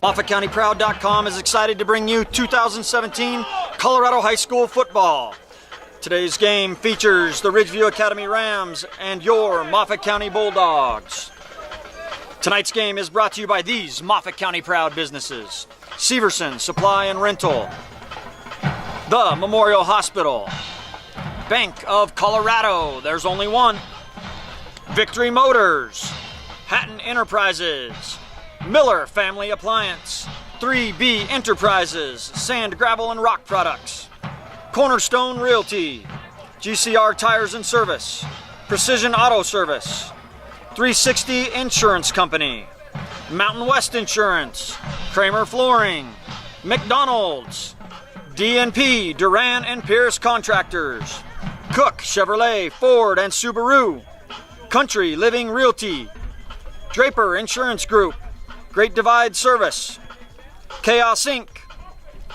MOFFATCOUNTYPROUD.COM is excited to bring you 2017 Colorado High School football. Today's game features the Ridgeview Academy Rams and your Moffat County Bulldogs. Tonight's game is brought to you by these Moffat County Proud businesses: Severson Supply and Rental, the Memorial Hospital, Bank of Colorado, there's only one, Victory Motors, Hatton Enterprises, Miller Family Appliance, 3B Enterprises, Sand, Gravel, and Rock Products, Cornerstone Realty, GCR Tires and Service, Precision Auto Service, 360 Insurance Company, Mountain West Insurance, Kramer Flooring, McDonald's, DNP, Duran and Pierce Contractors, Cook Chevrolet, Ford and Subaru, Country Living Realty, Draper Insurance Group, Great Divide Service, Chaos Inc.,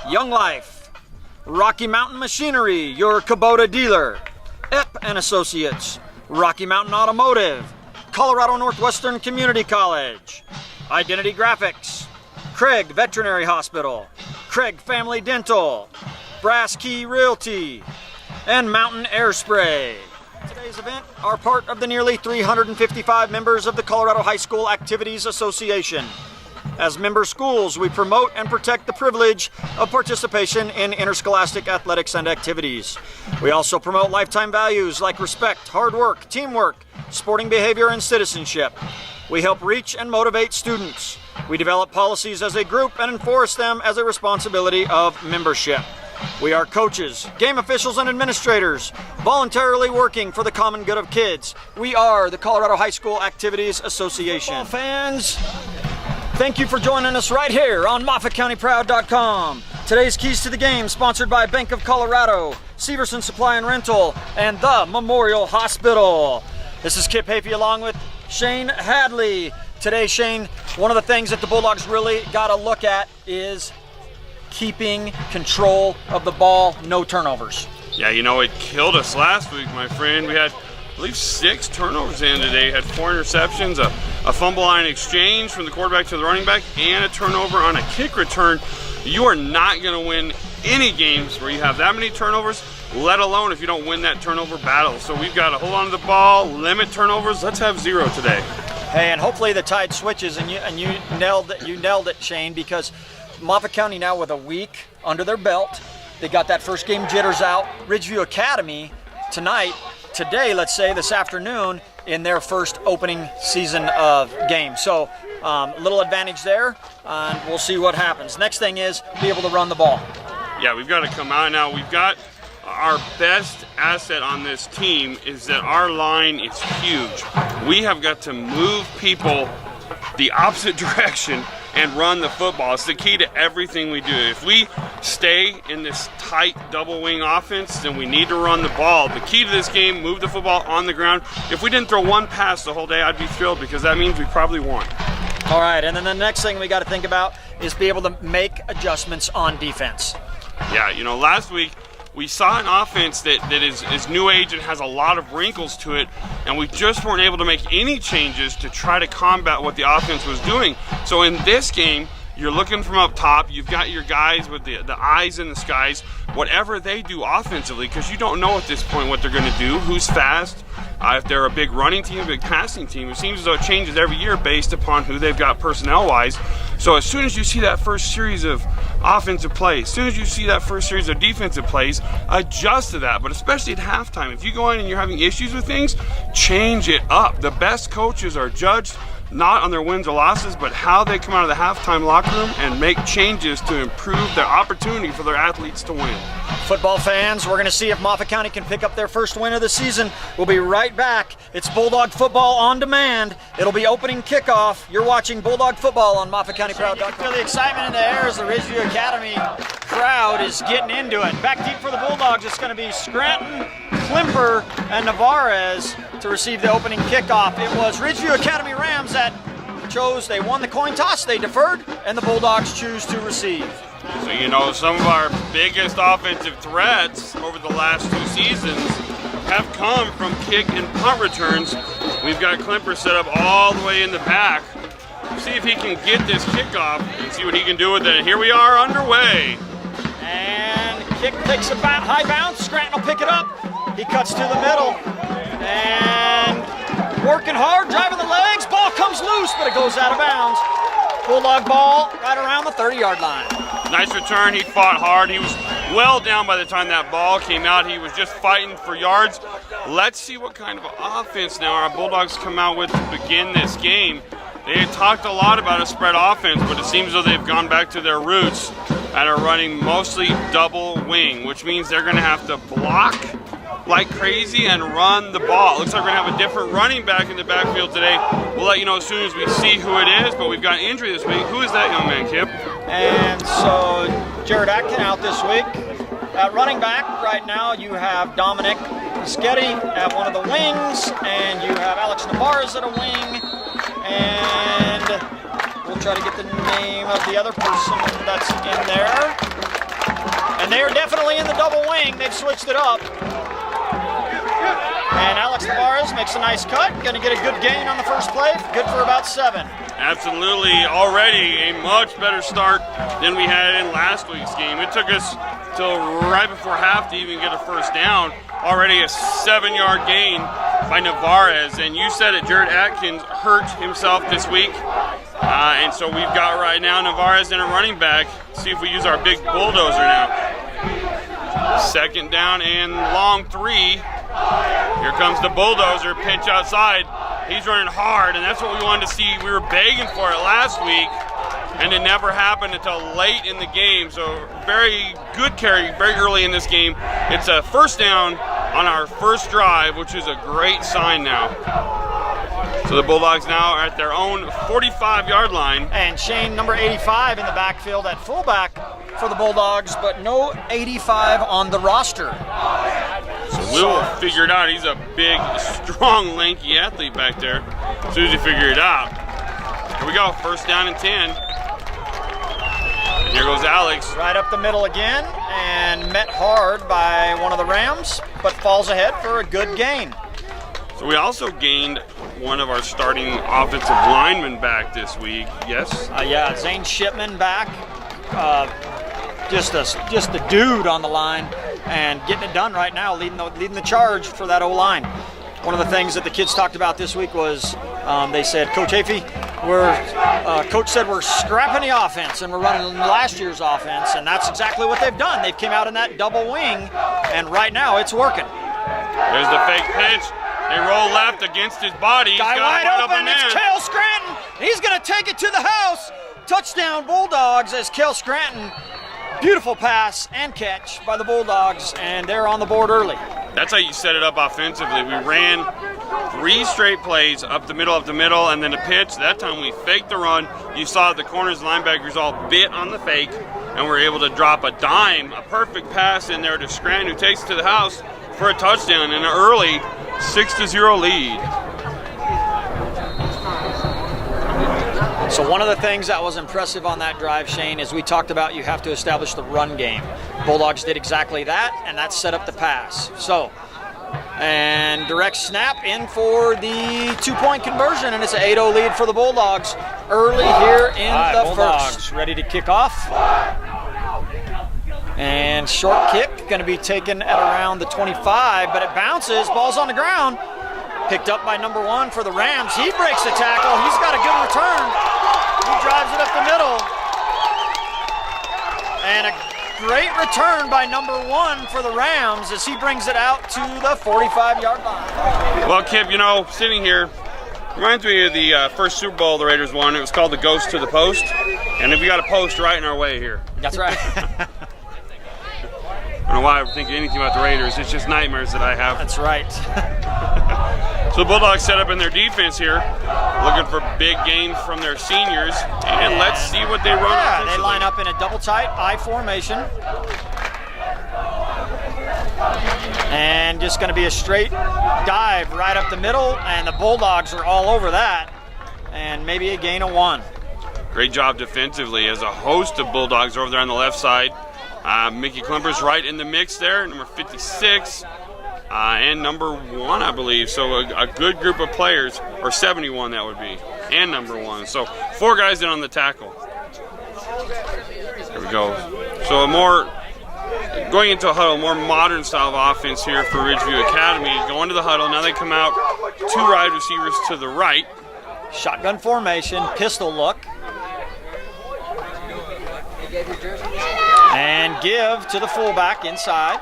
Young Life, Rocky Mountain Machinery, your Kubota dealer, Epp and Associates, Rocky Mountain Automotive, Colorado Northwestern Community College, Identity Graphics, Craig Veterinary Hospital, Craig Family Dental, Brass Key Realty, and Mountain Air Spray. Today's event are part of the nearly 355 members of the Colorado High School Activities Association. As member schools, we promote and protect the privilege of participation in interscholastic athletics and activities. We also promote lifetime values like respect, hard work, teamwork, sporting behavior, and citizenship. We help reach and motivate students. We develop policies as a group and enforce them as a responsibility of membership. We are coaches, game officials, and administrators, voluntarily working for the common good of kids. We are the Colorado High School Activities Association. Football fans, thank you for joining us right here on MOFFATCOUNTYPROUD.COM. Today's Keys to the Game sponsored by Bank of Colorado, Severson Supply and Rental, and the Memorial Hospital. This is Kip Hafey along with Shane Hadley. Today, Shane, one of the things that the Bulldogs really got to look at is keeping control of the ball, no turnovers. Yeah, you know, it killed us last week, my friend. We had, I believe, 6 turnovers in today. Had 4 interceptions, a fumble line exchange from the quarterback to the running back, and a turnover on a kick return. You are not going to win any games where you have that many turnovers, let alone if you don't win that turnover battle. So we've got to hold on to the ball, limit turnovers. Let's have 0 today. Hey, and hopefully the tide switches, and you nailed it, Shane, because Moffat County now with a week under their belt. They got that first game jitters out. Ridgeview Academy today, let's say this afternoon, in their first opening season of games. So a little advantage there, and we'll see what happens. Next thing is be able to run the ball. Yeah, we've got to come out now. We've got our best asset on this team is that our line is huge. We have got to move people the opposite direction and run the football. It's the key to everything we do. If we stay in this tight double wing offense, then we need to run the ball. The key to this game, move the football on the ground. If we didn't throw one pass the whole day, I'd be thrilled because that means we probably won. All right, and then the next thing we got to think about is be able to make adjustments on defense. Yeah, you know, last week we saw an offense that is new age and has a lot of wrinkles to it, and we just weren't able to make any changes to try to combat what the offense was doing. So in this game, you're looking from up top. You've got your guys with the eyes in the skies, whatever they do offensively, because you don't know at this point what they're going to do, who's fast, if they're a big running team, a big passing team. It seems as though it changes every year based upon who they've got personnel-wise. So as soon as you see that first series of offensive plays, as soon as you see that first series of defensive plays, adjust to that. But especially at halftime, if you go in and you're having issues with things, change it up. The best coaches are judged not on their wins or losses, but how they come out of the halftime locker room and make changes to improve their opportunity for their athletes to win. Football fans, we're going to see if Moffat County can pick up their first win of the season. We'll be right back. It's Bulldog Football on demand. It'll be opening kickoff. You're watching Bulldog Football on MOFFATCOUNTYPROUD.COM. You can feel the excitement in the air as the Ridgeview Academy crowd is getting into it. Back deep for the Bulldogs, it's going to be Scranton, Klimper, and Navarez to receive the opening kickoff. It was Ridgeview Academy Rams that they won the coin toss, they deferred, and the Bulldogs choose to receive. So, you know, some of our biggest offensive threats over the last 2 seasons have come from kick and punt returns. We've got Klimper set up all the way in the back. see if he can get this kickoff and see what he can do with it. Here we are underway. And kick takes a high bounce. Scranton will pick it up. He cuts to the middle. And working hard, driving the legs. Ball comes loose, but it goes out of bounds. Bulldog ball right around the 30-yard line. Nice return. He fought hard. He was well down by the time that ball came out. He was just fighting for yards. Let's see what kind of offense now our Bulldogs come out with to begin this game. They had talked a lot about a spread offense, but it seems as though they've gone back to their roots and are running mostly double wing, which means they're going to have to block like crazy and run the ball. It looks like we're going to have a different running back in the backfield today. We'll let you know as soon as we see who it is, but we've got an injury this week. Who is that young man, Kip? And so Jared Atkin out this week. At running back right now you have Dominic Schetti at one of the wings, and you have Alex Navarez at a wing, and we'll try to get the name of the other person that's in there. And they are definitely in the double wing. They've switched it up. And Alex Navarez makes a nice cut. Going to get a good gain on the first play. Good for about 7. Absolutely. Already a much better start than we had in last week's game. It took us till right before half to even get a first down. Already a 7-yard gain by Navarez. And you said it, Jared Atkins hurt himself this week. And so we've got right now Navarez and a running back. See if we use our big bulldozer now. 2nd down and long 3. Here comes the bulldozer, pinch outside. He's running hard, and that's what we wanted to see. We were begging for it last week, and it never happened until late in the game. So very good carry very early in this game. It's a first down on our first drive, which is a great sign now. So the Bulldogs now are at their own 45-yard line. And Shane, number 85 in the backfield at fullback for the Bulldogs, but no 85 on the roster. So we'll figure it out. He's a big, strong, lanky athlete back there. As soon as you figure it out. Here we go, 1st down and 10. And here goes Alex. Right up the middle again, and met hard by one of the Rams, but falls ahead for a good gain. So we also gained one of our starting offensive linemen back this week. Yes? Yeah, Zane Shipman back. Just a dude on the line and getting it done right now, leading the charge for that O-line. One of the things that the kids talked about this week was they said, Coach Hafey, Coach said we're scrapping the offense and we're running last year's offense, and that's exactly what they've done. They've came out in that double wing, and right now it's working. There's the fake pitch. They roll left against his body. He's Guy got wide up open, and it's in. Cale Scranton. He's going to take it to the house. Touchdown Bulldogs as Cale Scranton. Beautiful pass and catch by the Bulldogs, and they're on the board early. That's how you set it up offensively. We ran 3 straight plays up the middle, and then a pitch. That time we faked the run. You saw the corners and linebackers all bit on the fake, and we're able to drop a dime, a perfect pass in there to Scranton, who takes it to the house for a touchdown and an early 6-0 lead. So one of the things that was impressive on that drive, Shane, is we talked about you have to establish the run game. Bulldogs did exactly that, and that set up the pass. So, and direct snap in for the 2-point conversion, and it's an 8-0 lead for the Bulldogs early here in the Bulldogs first. Ready to kick off. And short kick, going to be taken at around the 25, but it bounces, ball's on the ground. Picked up by number 1 for the Rams. He breaks the tackle. He's got a good return. He drives it up the middle. And a great return by number 1 for the Rams as he brings it out to the 45-yard line. Well, Kip, sitting here, reminds me of the first Super Bowl the Raiders won. It was called the Ghost to the Post. And we got a post right in our way here. That's right. I don't know why I'm thinking anything about the Raiders. It's just nightmares that I have. That's right. So the Bulldogs set up in their defense here, looking for big gains from their seniors. And let's see what they run offensively. They line up in a double tight I formation. And just going to be a straight dive right up the middle, and the Bulldogs are all over that. And maybe a gain of 1. Great job defensively as a host of Bulldogs over there on the left side. Mickey Klemper's right in the mix there, number 56. and number 1, I believe. So a good group of players, or 71 that would be, and number 1. So 4 guys in on the tackle. There we go. So going into a huddle, more modern style of offense here for Ridgeview Academy. Go into the huddle, now they come out, 2 wide receivers to the right. Shotgun formation, pistol look. And give to the fullback inside.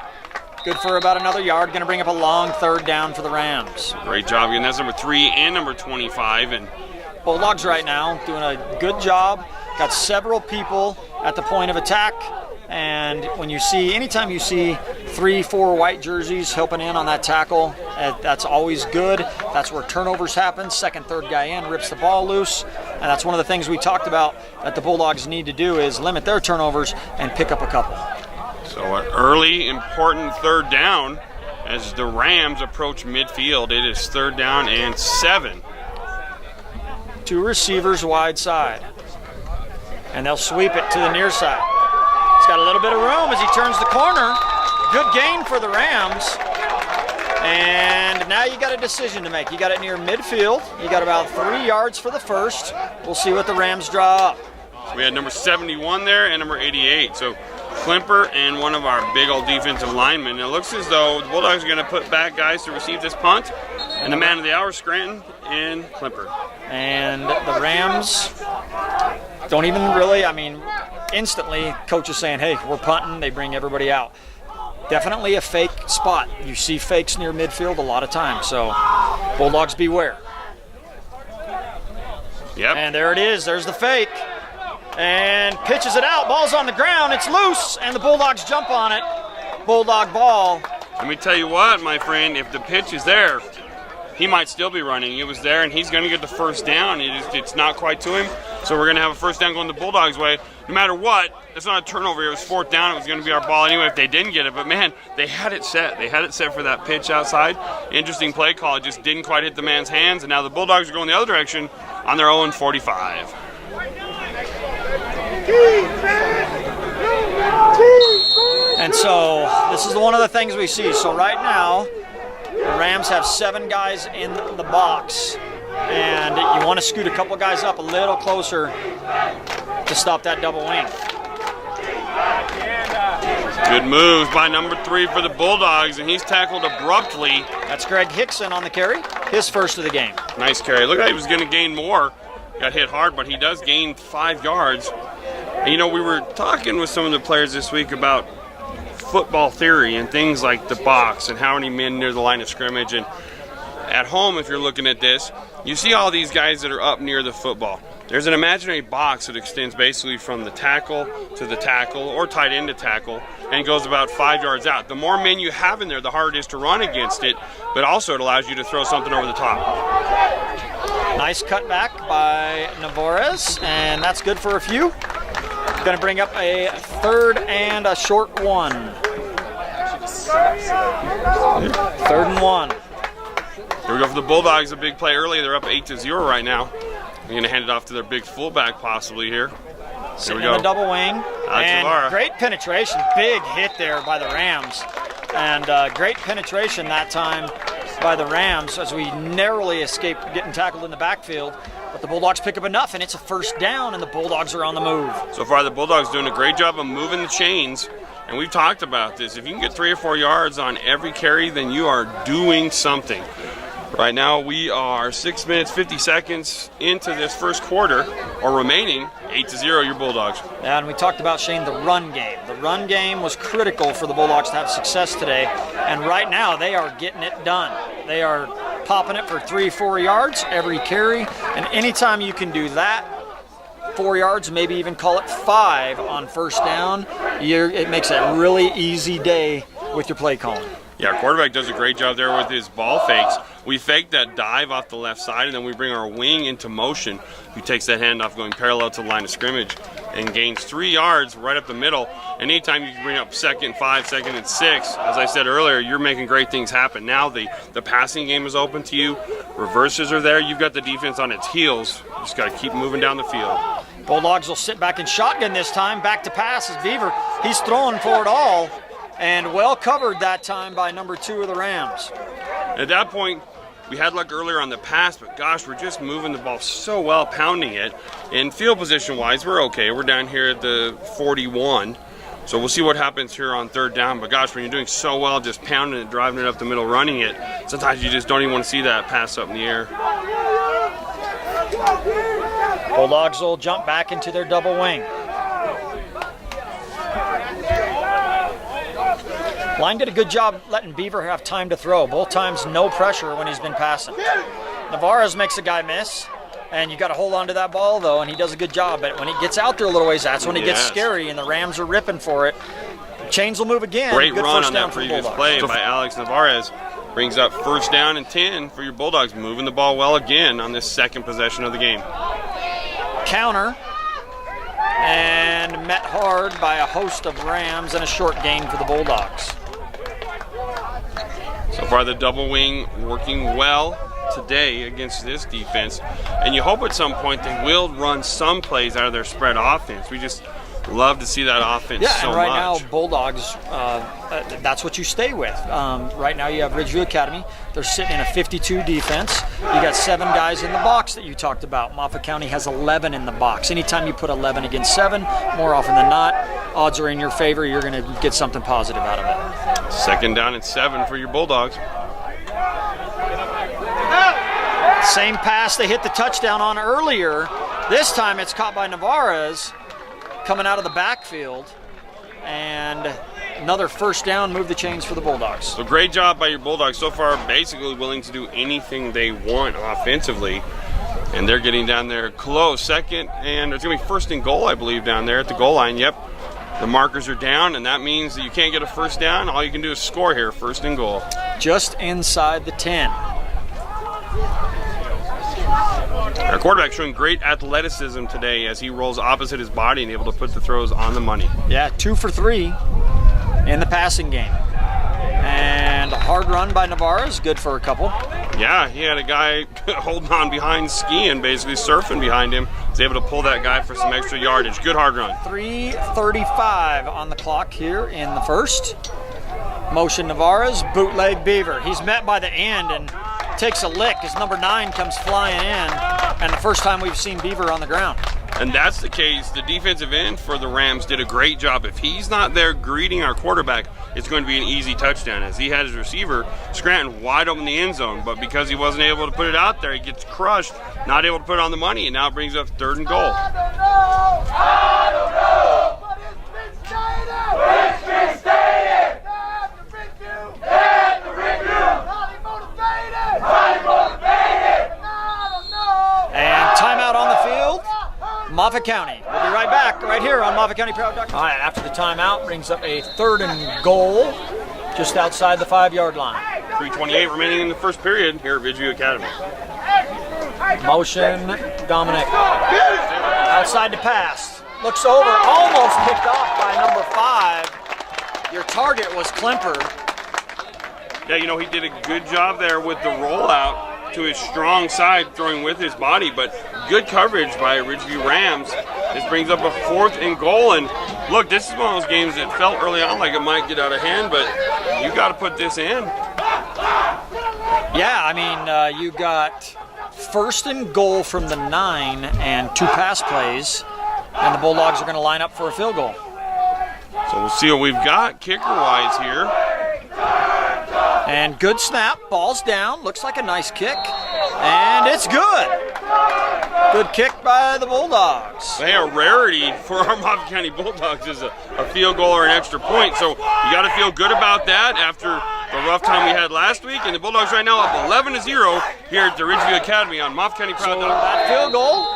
Good for about another yard. Going to bring up a long 3rd down for the Rams. Great job again. That's number 3 and number 25. And Bulldogs right now doing a good job. Got several people at the point of attack. And anytime you see 3-4 white jerseys helping in on that tackle, that's always good. That's where turnovers happen. 2nd, 3rd guy in, rips the ball loose. And that's one of the things we talked about that the Bulldogs need to do is limit their turnovers and pick up a couple. So an early, important 3rd down as the Rams approach midfield. It is 3rd down and 7. 2 receivers wide side. And they'll sweep it to the near side. He's got a little bit of room as he turns the corner. Good gain for the Rams. And now you got a decision to make. You got it near midfield. You got about 3 yards for the first. We'll see what the Rams draw up. So we had number 71 there and number 88. So Klimper and one of our big old defensive linemen. It looks as though the Bulldogs are going to put back guys to receive this punt. And the man of the hour, Scranton and Klimper. And the Rams don't even really, instantly, coach is saying, hey, we're punting. They bring everybody out. Definitely a fake spot. You see fakes near midfield a lot of times. So Bulldogs beware. Yep. And there it is. There's the fake. And pitches it out. Ball's on the ground. It's loose. And the Bulldogs jump on it. Bulldog ball. Let me tell you what, my friend, if the pitch is there, he might still be running. It was there, and he's going to get the first down. It's not quite to him, so we're going to have a first down going the Bulldogs' way. No matter what, it's not a turnover. It was 4th down. It was going to be our ball anyway if they didn't get it. But, man, they had it set. They had it set for that pitch outside. Interesting play call. It just didn't quite hit the man's hands, and now the Bulldogs are going the other direction on their own 45. And so this is one of the things we see. So right now, the Rams have 7 guys in the box, and you want to scoot a couple guys up a little closer to stop that double wing. Good moves by number 3 for the Bulldogs, and he's tackled abruptly. That's Greg Hickson on the carry, his first of the game. Nice carry. Looked like he was going to gain more. Got hit hard, but he does gain 5 yards. And, we were talking with some of the players this week about football theory and things like the box and how many men near the line of scrimmage. And at home, if you're looking at this, you see all these guys that are up near the football. There's an imaginary box that extends basically from the tackle to the tackle or tight end to tackle and goes about 5 yards out. The more men you have in there, the harder it is to run against it, but also it allows you to throw something over the top. Nice cutback by Navarez, and that's good for a few. Going to bring up a 3rd and a short 1. 3rd and 1. Here we go for the Bulldogs. A big play early. They're up 8-0 right now. They're going to hand it off to their big fullback possibly here. Sitting in the double wing. And great penetration. Big hit there by the Rams. And great penetration that time by the Rams as we narrowly escaped getting tackled in the backfield. But the Bulldogs pick up enough, and it's a first down, and the Bulldogs are on the move. So far, the Bulldogs doing a great job of moving the chains, and we've talked about this. If you can get 3 or 4 yards on every carry, then you are doing something. Right now, we are 6 minutes, 50 seconds into this first quarter, or remaining, 8-0, your Bulldogs. Yeah, and we talked about, Shane, the run game. The run game was critical for the Bulldogs to have success today, and right now they are getting it done. They are popping it for 3-4 yards every carry, and anytime you can do that, 4 yards, maybe even call it 5 on first down, it makes a really easy day with your play calling. Yeah, our quarterback does a great job there with his ball fakes. We fake that dive off the left side, and then we bring our wing into motion, who takes that handoff going parallel to the line of scrimmage and gains 3 yards right up the middle. And anytime you can bring up 2nd, 5, 2nd, and 6, as I said earlier, you're making great things happen. Now the passing game is open to you. Reverses are there. You've got the defense on its heels. You just got to keep moving down the field. Bulldogs will sit back in shotgun this time. Back to pass is Beaver. He's throwing for it all. and well covered that time by number 2 of the Rams. At that point, we had luck earlier on the pass, but gosh, we're just moving the ball so well, pounding it. And field position-wise, we're okay. We're down here at the 41. So we'll see what happens here on 3rd down. But gosh, when you're doing so well, just pounding it, driving it up the middle, running it, sometimes you just don't even want to see that pass up in the air. Bulldogs will jump back into their double wing. Line did a good job letting Beaver have time to throw. Both times, no pressure when he's been passing. Navarez makes a guy miss, and you got to hold on to that ball, though, and he does a good job. But when he gets out there a little ways, that's when it gets scary, and the Rams are ripping for it. Chains will move again. Great good run first on down that for previous Bulldogs. play by Alex Navarez. Brings up 1st down and 10 for your Bulldogs, moving the ball well again on this 2nd possession of the game. Counter, and met hard by a host of Rams, and a short gain for the Bulldogs. So far, the double wing working well today against this defense, and you hope at some point they will run some plays out of their spread offense. We just love to see that offense so and right much. now, Bulldogs, that's what you stay with. Right now, you have Ridgeview Academy. They're sitting in a 52 defense. You got 7 guys in the box that you talked about. Moffat County has 11 in the box. Anytime you put 11 against 7, more often than not, odds are in your favor. You're going to get something positive out of it. 2nd down and 7 for your Bulldogs. Same pass they hit the touchdown on earlier. This time it's caught by Navarez coming out of the backfield. And another 1st down, move the chains for the Bulldogs. So great job by your Bulldogs so far, basically willing to do anything they want offensively. And they're getting down there close. 2nd, and it's going to be 1st and goal, I believe, down there at the goal line. Yep. The markers are down, and that means that you can't get a 1st down. All you can do is score here, 1st and goal. Just inside the 10. Our quarterback showing great athleticism today as he rolls opposite his body and able to put the throws on the money. Yeah, 2 for 3 in the passing game. And a hard run by Navarez, good for a couple. Yeah, he had a guy holding on behind, skiing, basically surfing behind him. Was able to pull that guy for some extra yardage. Good hard run. 3:35 on the clock here in the 1st. Motion Navarez, bootleg Beaver. He's met by the end and takes a lick as number 9 comes flying in, and the first time we've seen Beaver on the ground. And that's the case. The defensive end for the Rams did a great job. If he's not there greeting our quarterback, it's going to be an easy touchdown, as he had his receiver, Scranton, wide open in the end zone. But because he wasn't able to put it out there, he gets crushed, not able to put it on the money, and now it brings up 3rd and goal. I don't know, but it's been stated. It's been stated. At the Ridgeview. Highly motivated. Highly motivated. I don't know. And timeout on the field. Moffat County. We'll be right back right here on MOFFATCOUNTYPROUD.COM. All right, after the timeout, brings up a 3rd and goal just outside the 5-yard line. 3:28 remaining in the 1st period here at Ridgeview Academy. Motion, Dominic. Outside to pass. Looks over, almost picked off by number 5. Your target was Klemper. Yeah, you know, he did a good job there with the rollout to his strong side, throwing with his body, but good coverage by Ridgeview Rams. This brings up a 4th and goal, and look, this is one of those games that felt early on like it might get out of hand, but you got to put this in. Yeah, I mean, you got 1st and goal from the 9 and 2 pass plays, and the Bulldogs are going to line up for a field goal. So we'll see what we've got kicker-wise here. And good snap, ball's down, looks like a nice kick, and it's good. Good kick by the Bulldogs. Hey, a rarity for our Moffat County Bulldogs is a field goal or an extra point, so you got to feel good about that after the rough time we had last week, and the Bulldogs right now up 11-0 here at the Ridgeview Academy on MOFFATCOUNTYPROUD.COM. So that field goal,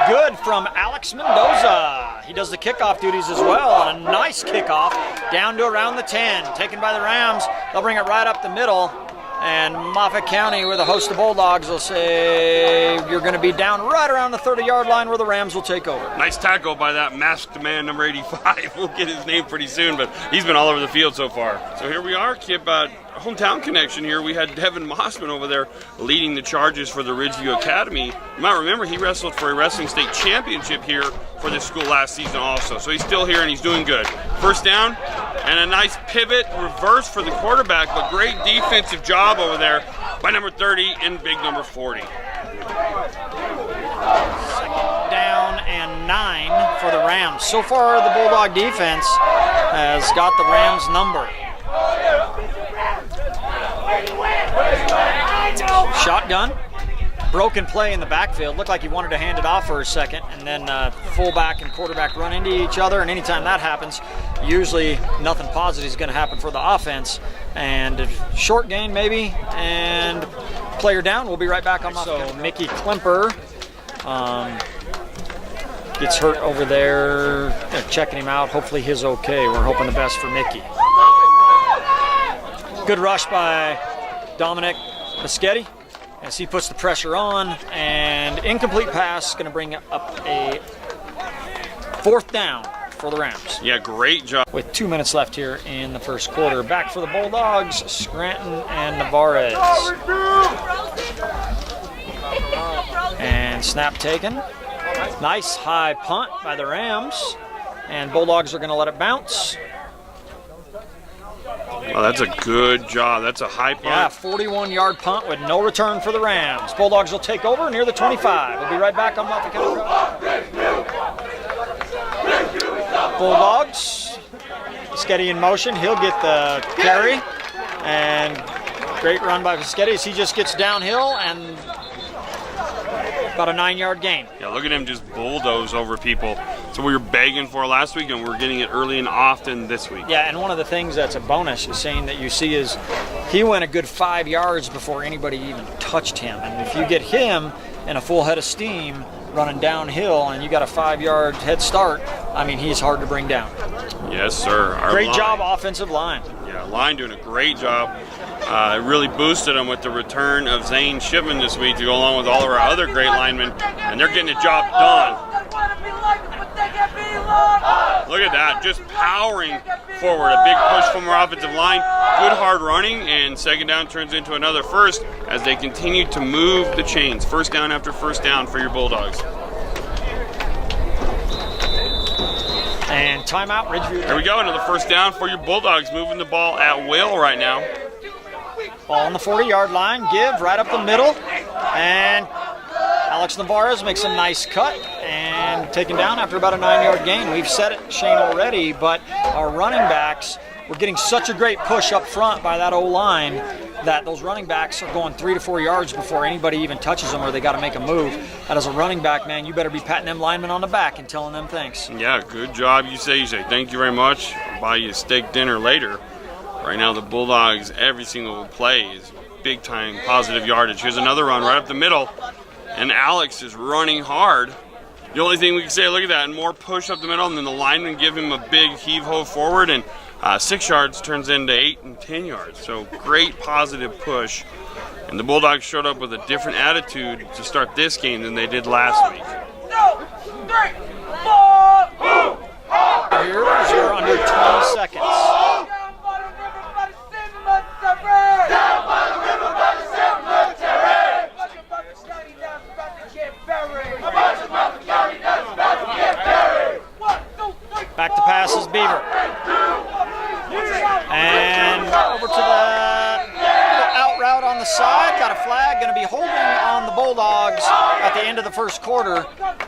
good from Alex Mendoza. He does the kickoff duties as well, and a nice kickoff down to around the 10. Taken by the Rams, they'll bring it right up the middle, and Moffat County, with a host of Bulldogs, will say you're going to be down right around the 30-yard line where the Rams will take over. Nice tackle by that masked man, number 85. We'll get his name pretty soon, but he's been all over the field so far. So here we are, Kip, hometown connection here. We had Devin Mossman over there leading the charges for the Ridgeview Academy. You might remember he wrestled for a wrestling state championship here for this school last season also. So he's still here and he's doing good. 1st down And a nice pivot reverse for the quarterback, but great defensive job over there by number 30 and big number 40. Down and 9 for the Rams. So far, the Bulldog defense has got the Rams number. Shotgun. Broken play in the backfield. Looked like he wanted to hand it off for a second, and then fullback and quarterback run into each other, and anytime that happens, usually nothing positive is going to happen for the offense. And a short gain maybe, and player down. We'll be right back on Moffat. So Mickey Klimper gets hurt over there. They're checking him out. Hopefully he's okay. We're hoping the best for Mickey. Good rush by Dominic Bischetti as he puts the pressure on, and incomplete pass going to bring up a 4th down for the Rams. Yeah, great job. With 2 minutes left here in the first quarter. Back for the Bulldogs, Scranton and Navarez. And snap taken. Nice high punt by the Rams, and Bulldogs are going to let it bounce. Well, that's a good job. That's a high punt. Yeah, 41-yard punt with no return for the Rams. Bulldogs will take over near the 25. We'll be right back on Moffat County Proud. Bulldogs. Bischetti in motion. He'll get the carry. And great run by Bischetti as he just gets downhill and about a 9-yard gain. Yeah, look at him just bulldoze over people. So we were begging for last week, and we're getting it early and often this week. Yeah, and one of the things that's a bonus is saying that you see is he went a good 5 yards before anybody even touched him. And if you get him in a full head of steam running downhill and you got a 5-yard head start, I mean, he's hard to bring down. Yes, sir. Great job, offensive line. Yeah, line doing a great job. It really boosted them with the return of Zane Shipman this week to go along with all of our other great linemen, and they're getting the job done. Look at that, just powering forward. A big push from our offensive line. Good hard running, and second down turns into another first as they continue to move the chains. First down after first down for your Bulldogs. And timeout, Ridgeview. There we go, another first down for your Bulldogs, moving the ball at will right now. Ball on the 40-yard line, give right up the middle, and Alex Navarez makes a nice cut and taken down after about a 9-yard gain. We've said it, Shane, already, but our running backs, we're getting such a great push up front by that O-line that those running backs are going 3 to 4 yards before anybody even touches them or they got to make a move. And as a running back, man, you better be patting them linemen on the back and telling them thanks. Yeah, good job. You say thank you very much. I'll buy you a steak dinner later. Right now, the Bulldogs, every single play is big-time positive yardage. Here's another run right up the middle, and Alex is running hard. The only thing we can say, look at that, and more push up the middle, and then the linemen give him a big heave-ho forward, and 6 yards turns into 8 and 10 yards. So great positive push. And the Bulldogs showed up with a different attitude to start this game than they did last week. 2, 3, 4. Here's your under 20 seconds. Back to passes, Beaver. And over to the out route on the side. Got a flag. Going to be holding on the Bulldogs at the end of the first quarter.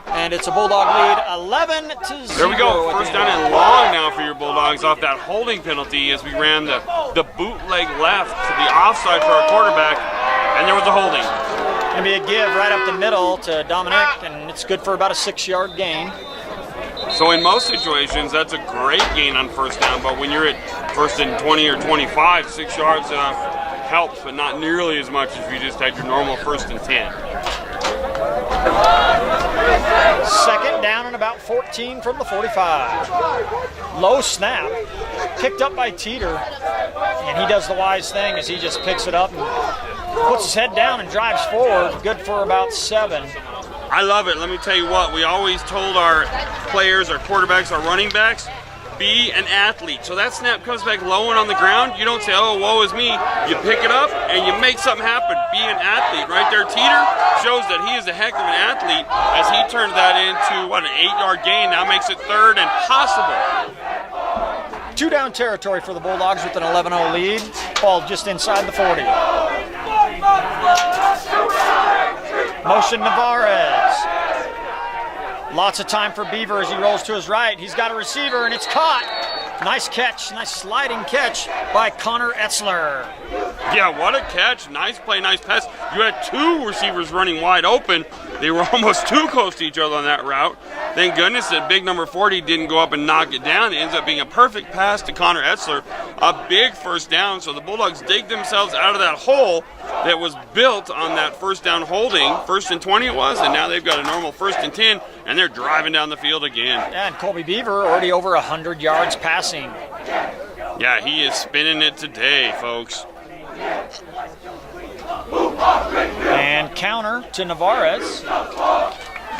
And it's a Bulldog lead, 11-0. There we go. First down and long now for your Bulldogs off that holding penalty as we ran the bootleg left to the offside for our quarterback. And there was a holding. Going to be a give right up the middle to Dominic. And it's good for about a 6-yard gain. So in most situations, that's a great gain on first down, but when you're at first and 20 or 25, 6 yards helps, but not nearly as much as if you just had your normal first and 10. Second down and about 14 from the 45. Low snap, picked up by Teeter, and he does the wise thing as he just picks it up and puts his head down and drives forward, good for about 7. I love it. Let me tell you what, we always told our players, our quarterbacks, our running backs, be an athlete. So that snap comes back low and on the ground. You don't say, oh, woe is me. You pick it up and you make something happen. Be an athlete. Right there, Teeter shows that he is a heck of an athlete as he turned that into, an 8-yard gain. Now makes it third and possible. 2-down territory for the Bulldogs with an 11-0 lead. Ball just inside the 40. Motion Navarez. Lots of time for Beaver as he rolls to his right. He's got a receiver and it's caught. Nice catch, nice sliding catch by Connor Etzler. Yeah, what a catch. Nice play, nice pass. You had two receivers running wide open. They were almost too close to each other on that route. Thank goodness that big number 40 didn't go up and knock it down. It ends up being a perfect pass to Connor Etzler. A big first down, so the Bulldogs dig themselves out of that hole that was built on that first down holding. 1st and 20 it was, and now they've got a normal 1st and 10, and they're driving down the field again. Yeah, and Colby Beaver already over 100 yards passing. Yeah, he is spinning it today, folks. And counter to Navarez.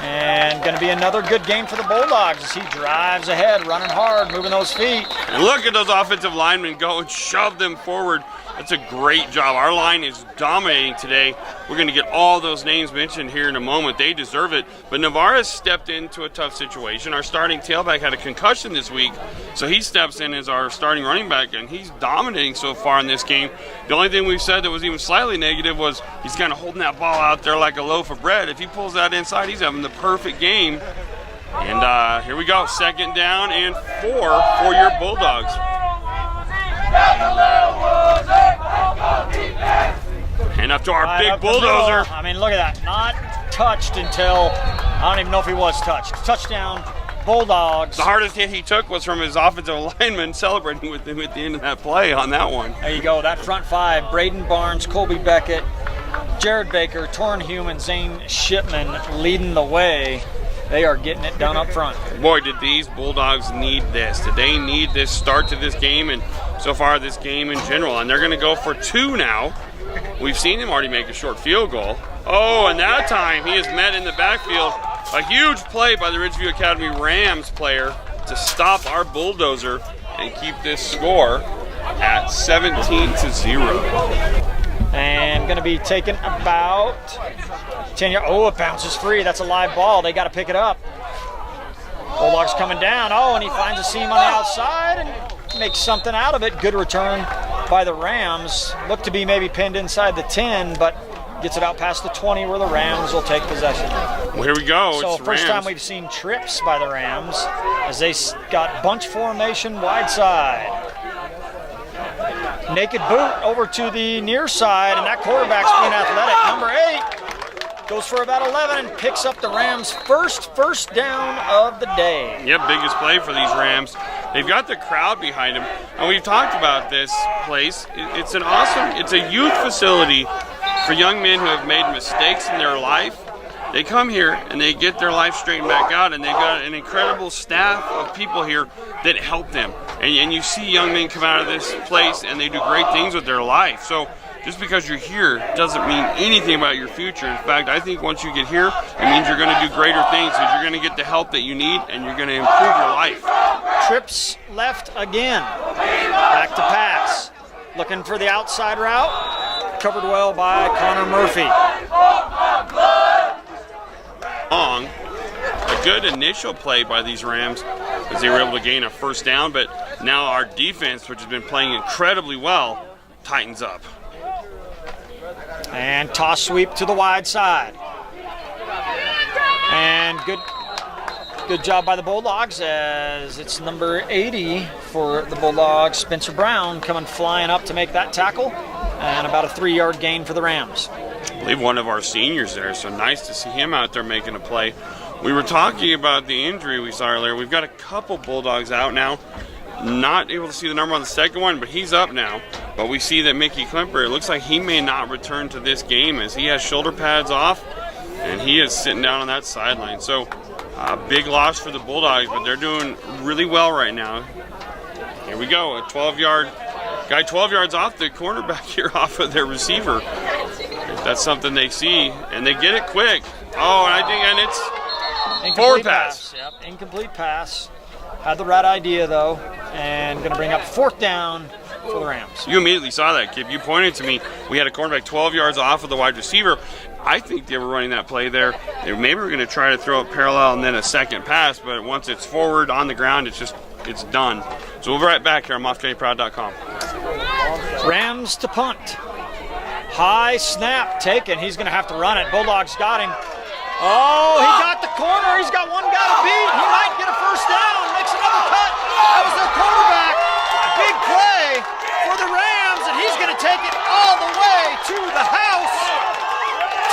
And going to be another good game for the Bulldogs as he drives ahead, running hard, moving those feet. And look at those offensive linemen go and shove them forward. That's a great job. Our line is dominating today. We're going to get all those names mentioned here in a moment. They deserve it. But Navarez stepped into a tough situation. Our starting tailback had a concussion this week, so he steps in as our starting running back, and he's dominating so far in this game. The only thing we've said that was even slightly negative was he's kind of holding that ball out there like a loaf of bread. If he pulls that inside, he's having the perfect game. And here we go. 2nd down and 4 for your Bulldogs. And up to our big bulldozer. I mean, look at that. Not touched until, I don't even know if he was touched. Touchdown, Bulldogs. The hardest hit he took was from his offensive lineman celebrating with him at the end of that play on that one. There you go. That front 5, Braden Barnes, Colby Beckett, Jared Baker, Torrin Hume, and Zane Shipman leading the way. They are getting it done up front. Boy, did these Bulldogs need this. Did they need this start to this game, and so far this game in general. And they're going to go for 2 now. We've seen him already make a short field goal. Oh, and that time he is met in the backfield. A huge play by the Ridgeview Academy Rams player to stop our bulldozer and keep this score at 17-0. And going to be taken about 10 yards. Oh, it bounces free. That's a live ball. They got to pick it up. Bulldogs coming down. Oh, and he finds a seam on the outside and makes something out of it. Good return by the Rams. Looked to be maybe pinned inside the 10, but gets it out past the 20 where the Rams will take possession. Well, here we go. So it's first Rams. time we've seen trips by the Rams as they got bunch formation wide side. Naked boot over to the near side, and that quarterback's being athletic. Number 8 goes for about 11 and picks up the Rams' first down of the day. Yep, biggest play for these Rams. They've got the crowd behind them, and we've talked about this place. It's a youth facility for young men who have made mistakes in their life. They come here and they get their life straightened back out, and they've got an incredible staff of people here that help them. And you see young men come out of this place and they do great things with their life. So just because you're here doesn't mean anything about your future. In fact, I think once you get here, it means you're going to do greater things because you're going to get the help that you need and you're going to improve your life. Trips left again. Back to pass. Looking for the outside route. Covered well by Connor Murphy. A good initial play by these Rams as they were able to gain a first down, but now our defense, which has been playing incredibly well, tightens up. And toss sweep to the wide side. And good job by the Bulldogs as it's number 80 for the Bulldogs. Spencer Brown coming flying up to make that tackle, and about a 3-yard gain for the Rams. I believe one of our seniors there, so nice to see him out there making a play. We were talking about the injury we saw earlier. We've got a couple Bulldogs out now. Not able to see the number on the second one, but he's up now. But we see that Mickey Klemper, it looks like he may not return to this game as he has shoulder pads off, and he is sitting down on that sideline. So a big loss for the Bulldogs, but they're doing really well right now. Here we go, a 12-yard guy 12 yards off the cornerback here off of their receiver. That's something they see, and they get it quick. Oh, and it's forward pass. Yep, incomplete pass. Had the right idea, though, and going to bring up 4th down for the Rams. You immediately saw that, Kip. You pointed to me. We had a cornerback 12 yards off of the wide receiver. I think they were running that play there. They maybe were going to try to throw it parallel and then a second pass, but once it's forward on the ground, it's just it's done. So we'll be right back here on MOFFATCOUNTYPROUD.COM. Rams to punt. High snap taken. He's going to have to run it. Bulldogs got him. Oh, he got the corner. He's got one guy to beat. He might get a first down. Makes another cut. That was their quarterback. Big play for the Rams, and he's going to take it all the way to the house.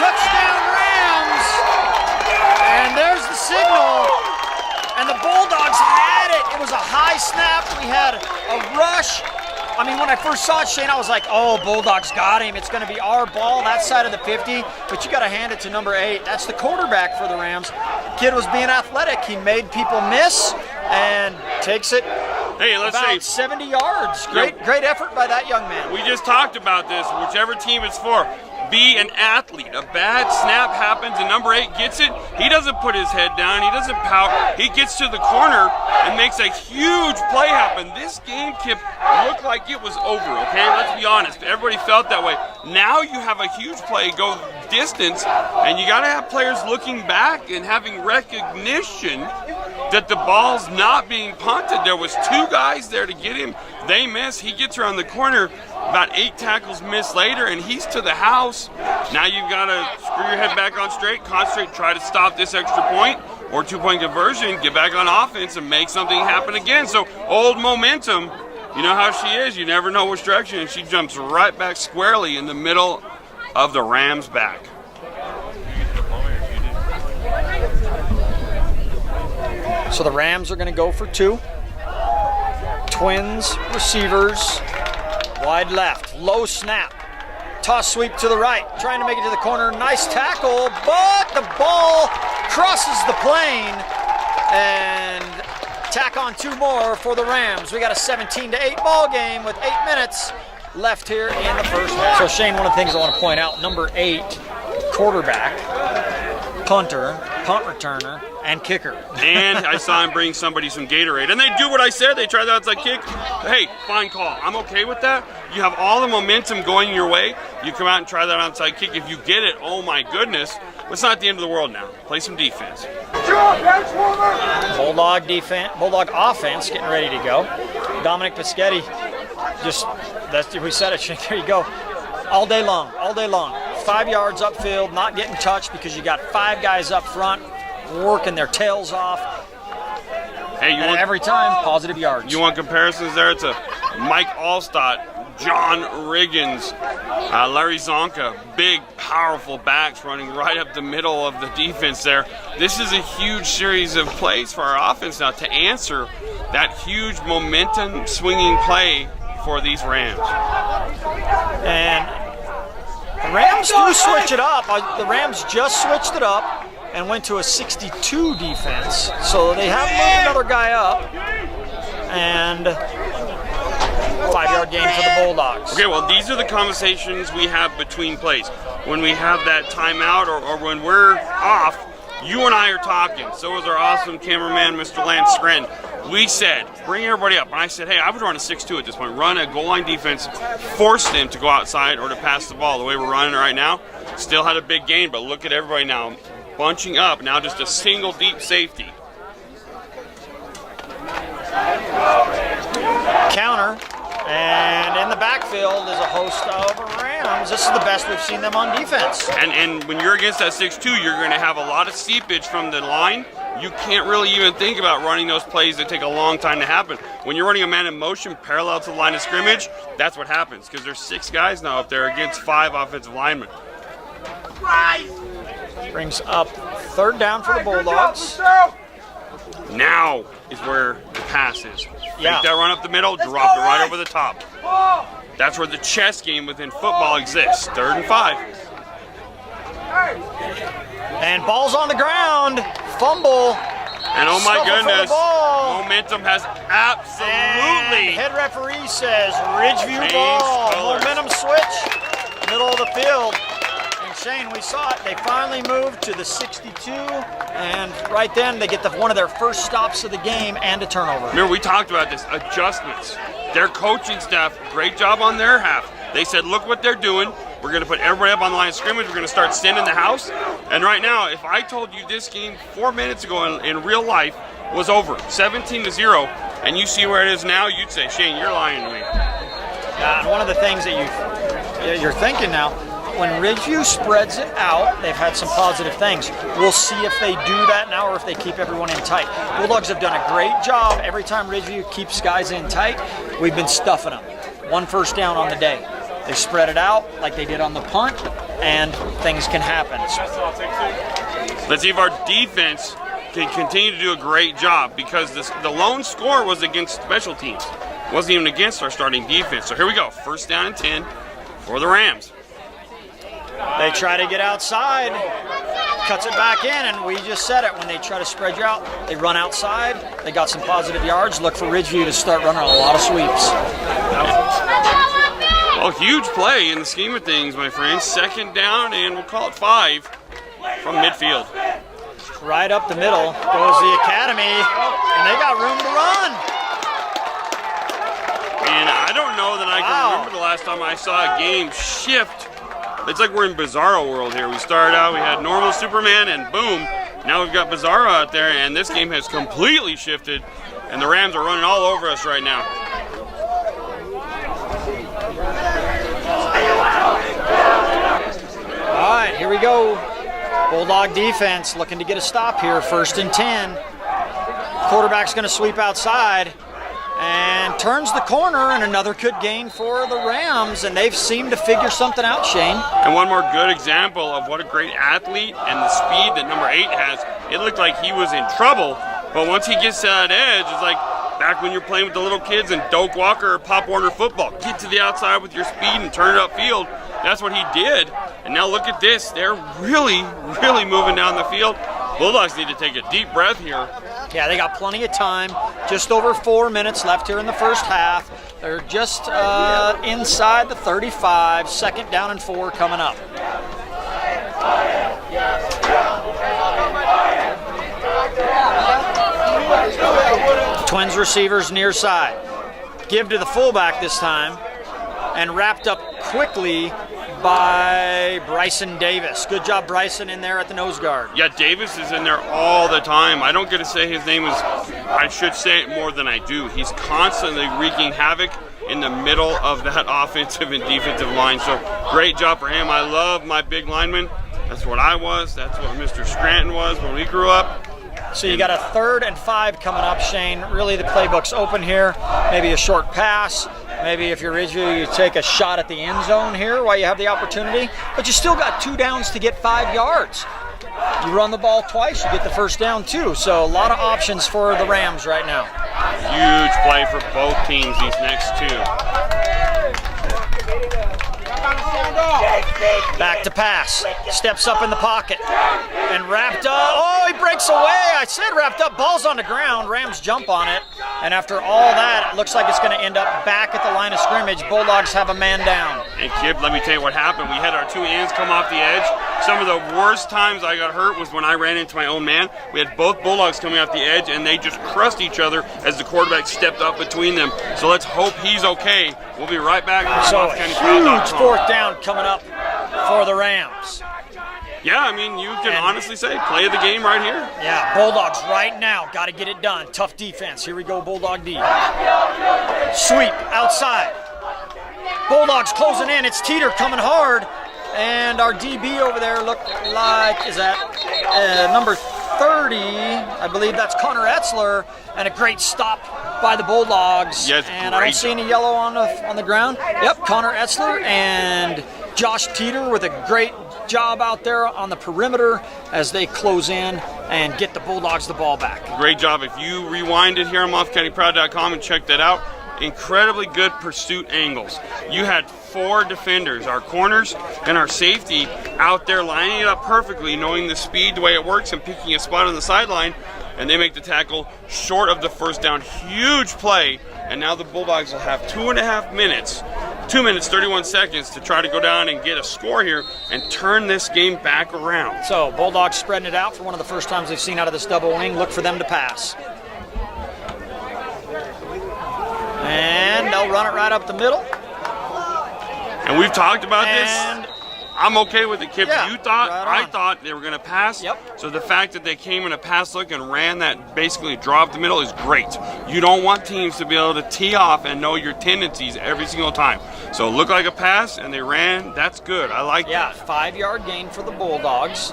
Touchdown Rams. And there's the signal. And the Bulldogs had it. It was a high snap. We had a rush. I mean, when I first saw it, Shane, I was like, oh, Bulldogs got him. It's going to be our ball, that side of the 50. But you got to hand it to number 8. That's the quarterback for the Rams. Kid was being athletic. He made people miss and takes it about 70 yards. Great effort by that young man. We just talked about this. Whichever team it's for, be an athlete. A bad snap happens and number 8 gets it. He doesn't put his head down. He doesn't pout. He gets to the corner and makes a huge play happen. This game, Kip, looked like it was over, okay? Let's be honest. Everybody felt that way. Now you have a huge play go distance, and you got to have players looking back and having recognition that the ball's not being punted. There was 2 guys there to get him. They miss. He gets around the corner. About 8 tackles missed later, and he's to the house. Now you've got to screw your head back on straight, concentrate, try to stop this extra point or 2-point conversion, get back on offense and make something happen again. So old momentum, you know how she is. You never know which direction, and she jumps right back squarely in the middle of the Rams' back. So the Rams are going to go for 2. Twins, receivers, wide left, low snap. Toss sweep to the right, trying to make it to the corner. Nice tackle, but the ball crosses the plane and tack on 2 more for the Rams. We got a 17-8 ball game with 8 minutes left here in the first half. So Shane, one of the things I want to point out, number 8, quarterback, punter, punt returner, and kicker. And I saw him bring somebody some Gatorade. And they do what I said. They try the outside kick. Hey, fine call. I'm okay with that. You have all the momentum going your way. You come out and try that outside kick. If you get it, oh my goodness. It's not the end of the world now. Play some defense. Bulldog defense, Bulldog offense getting ready to go. Dominic Pischetti, we said it, there you go. All day long. 5 yards upfield, not getting touched because you got 5 guys up front working their tails off. Hey, every time, positive yards. You want comparisons there? It's a Mike Allstott, John Riggins, Larry Zonka, big, powerful backs running right up the middle of the defense there. This is a huge series of plays for our offense now to answer that huge momentum swinging play for these Rams. And the Rams do switch it up. The Rams just switched it up and went to a 62 defense. So they have moved another guy up. And 5-yard gain for the Bulldogs. Okay, well, these are the conversations we have between plays. When we have that timeout or when we're off, you and I are talking. So is our awesome cameraman, Mr. Lance Scranton. We said, bring everybody up. And I said, hey, I would run a 6-2 at this point. Run a goal line defense, force them to go outside or to pass the ball. The way we're running it right now, still had a big gain, but look at everybody now bunching up. Now just a single deep safety. Counter. And in the backfield is a host of Rams. This is the best we've seen them on defense. And when you're against that 6-2, you're going to have a lot of seepage from the line. You can't really even think about running those plays that take a long time to happen. When you're running a man in motion parallel to the line of scrimmage, that's what happens because there's 6 guys now up there against 5 offensive linemen. Brings up 3rd down for the Bulldogs. Now is where the pass is. Yeah. Take that run up the middle, drop it right over the top. That's where the chess game within football exists. 3rd and 5. And ball's on the ground. Fumble. And oh my goodness, ball. momentum has absolutely. And head referee says Ridgeview ball. Colors. Momentum switch. Middle of the field. And Shane, we saw it. They finally moved to the 62. And right then they get one of their first stops of the game and a turnover. Remember, we talked about this. Adjustments. Their coaching staff, great job on their half. They said, look what they're doing. We're going to put everybody up on the line of scrimmage. We're going to start sending the house. And right now, if I told you this game 4 minutes ago in real life was over, 17-0, and you see where it is now, you'd say, Shane, you're lying to me. And one of the things that you're thinking now, when Ridgeview spreads it out, they've had some positive things. We'll see if they do that now or if they keep everyone in tight. Bulldogs have done a great job. Every time Ridgeview keeps guys in tight, we've been stuffing them. 1 first down on the day. They spread it out like they did on the punt, and things can happen. Let's see if our defense can continue to do a great job, because the lone score was against special teams. It wasn't even against our starting defense. So here we go. First down and 10 for the Rams. They try to get outside, cuts it back in, and we just said it. When they try to spread you out, they run outside. They got some positive yards. Look for Ridgeview to start running a lot of sweeps. Well, huge play in the scheme of things, my friends. Second down, and we'll call it 5 from midfield. Right up the middle goes the Academy, and they got room to run. And I don't know that I can remember the last time I saw a game shift. It's like we're in Bizarro world here. We started out, we had normal Superman, and boom, now we've got Bizarro out there, and this game has completely shifted, and the Rams are running all over us right now. All right, here we go. Bulldog defense looking to get a stop here. 1st and 10. Quarterback's going to sweep outside and turns the corner, and another good gain for the Rams, and they've seemed to figure something out, Shane. And one more good example of what a great athlete and the speed that number 8 has. It looked like he was in trouble, but once he gets to that edge, it's like back when you're playing with the little kids in Doak Walker or Pop Warner football. Get to the outside with your speed and turn it upfield. That's what he did. And now look at this. They're really, really moving down the field. Bulldogs need to take a deep breath here. Yeah, they got plenty of time. Just over 4 minutes left here in the first half. They're just inside the 35. 2nd down and 4 coming up. Twins receivers near side. Give to the fullback this time, and wrapped up quickly by Bryson Davis. Good job, Bryson, in there at the nose guard. Yeah, Davis is in there all the time. I don't get to say his name I should say it more than I do. He's constantly wreaking havoc in the middle of that offensive and defensive line. So great job for him. I love my big lineman. That's what I was. That's what Mr. Scranton was when we grew up. So you got a 3rd and 5 coming up, Shane. Really the playbook's open here. Maybe a short pass. Maybe if you're Ridgeview, you take a shot at the end zone here while you have the opportunity. But you still got 2 downs to get 5 yards. You run the ball twice, you get the 1st down too. So a lot of options for the Rams right now. Huge play for both teams, these next 2. Back to pass. Steps up in the pocket. And wrapped up. Oh, he breaks away. I said wrapped up. Ball's on the ground. Rams jump on it. And after all that, it looks like it's going to end up back at the line of scrimmage. Bulldogs have a man down. And Kip, let me tell you what happened. We had our 2 ends come off the edge. Some of the worst times I got hurt was when I ran into my own man. We had both Bulldogs coming off the edge, and they just crushed each other as the quarterback stepped up between them. So let's hope he's okay. We'll be right back. So a huge 4th down coming up for the Rams. Yeah, I mean, you can honestly say play of the game right here. Yeah, Bulldogs right now got to get it done. Tough defense. Here we go, Bulldog D. Sweep outside. Bulldogs closing in. It's Teeter coming hard. And our DB over there looked like, is that number 30? I believe that's Connor Etzler. And a great stop by the Bulldogs. Yes, and I don't see any yellow on the ground. Yep, Connor Etzler and Josh Teeter with a great job out there on the perimeter as they close in and get the Bulldogs the ball back. Great job. If you rewind it here on MOFFATCOUNTYPROUD.COM and check that out, incredibly good pursuit angles. You had 4 defenders, our corners and our safety, out there lining it up perfectly, knowing the speed, the way it works, and picking a spot on the sideline, and they make the tackle short of the 1st down. Huge play, and now the Bulldogs will have 2.5 minutes, 2 minutes, 31 seconds to try to go down and get a score here and turn this game back around. So Bulldogs spreading it out for one of the first times they've seen out of this double wing. Look for them to pass. And they'll run it right up the middle. And we've talked about And this. I'm okay with it, Kip. Yeah, You thought, right I on. thought they were going to pass. Yep. So the fact that they came in a pass look and ran that basically draw up the middle is great. You don't want teams to be able to tee off and know your tendencies every single time. So it looked like a pass and they ran. That's good. I like Yeah, that. 5-yard gain for the Bulldogs.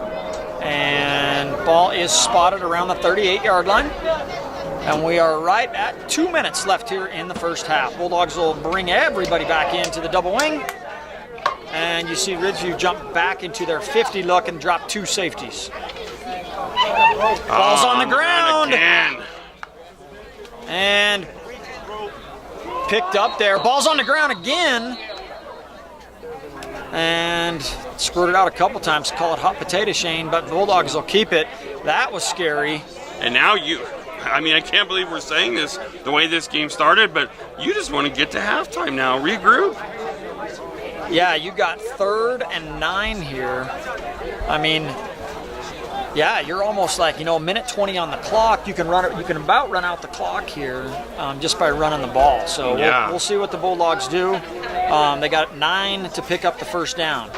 And ball is spotted around the 38-yard line. And we are right at 2 minutes left here in the first half. Bulldogs will bring everybody back into the double wing. And you see Ridgeview jump back into their 50 look and drop 2 safeties. Ball's on the ground. Again. And picked up there. Ball's on the ground again. And squirted out a couple times. Call it hot potato, Shane, but Bulldogs will keep it. That was scary. And now I can't believe we're saying this the way this game started, but you just want to get to halftime now. Regroup. Yeah, you got 3rd and 9 here. I mean, yeah, you're almost like, minute 20 on the clock. You can about run out the clock here just by running the ball. So Yeah. we'll see what the Bulldogs do. They got 9 to pick up the first down.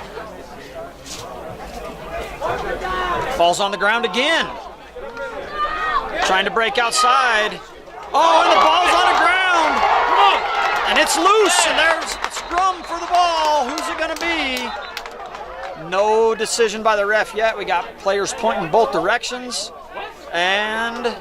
Ball's on the ground again. Trying to break outside. Oh, and the ball's on the ground. And it's loose, and there's a scrum for the ball. Who's it going to be? No decision by the ref yet. We got players pointing both directions. And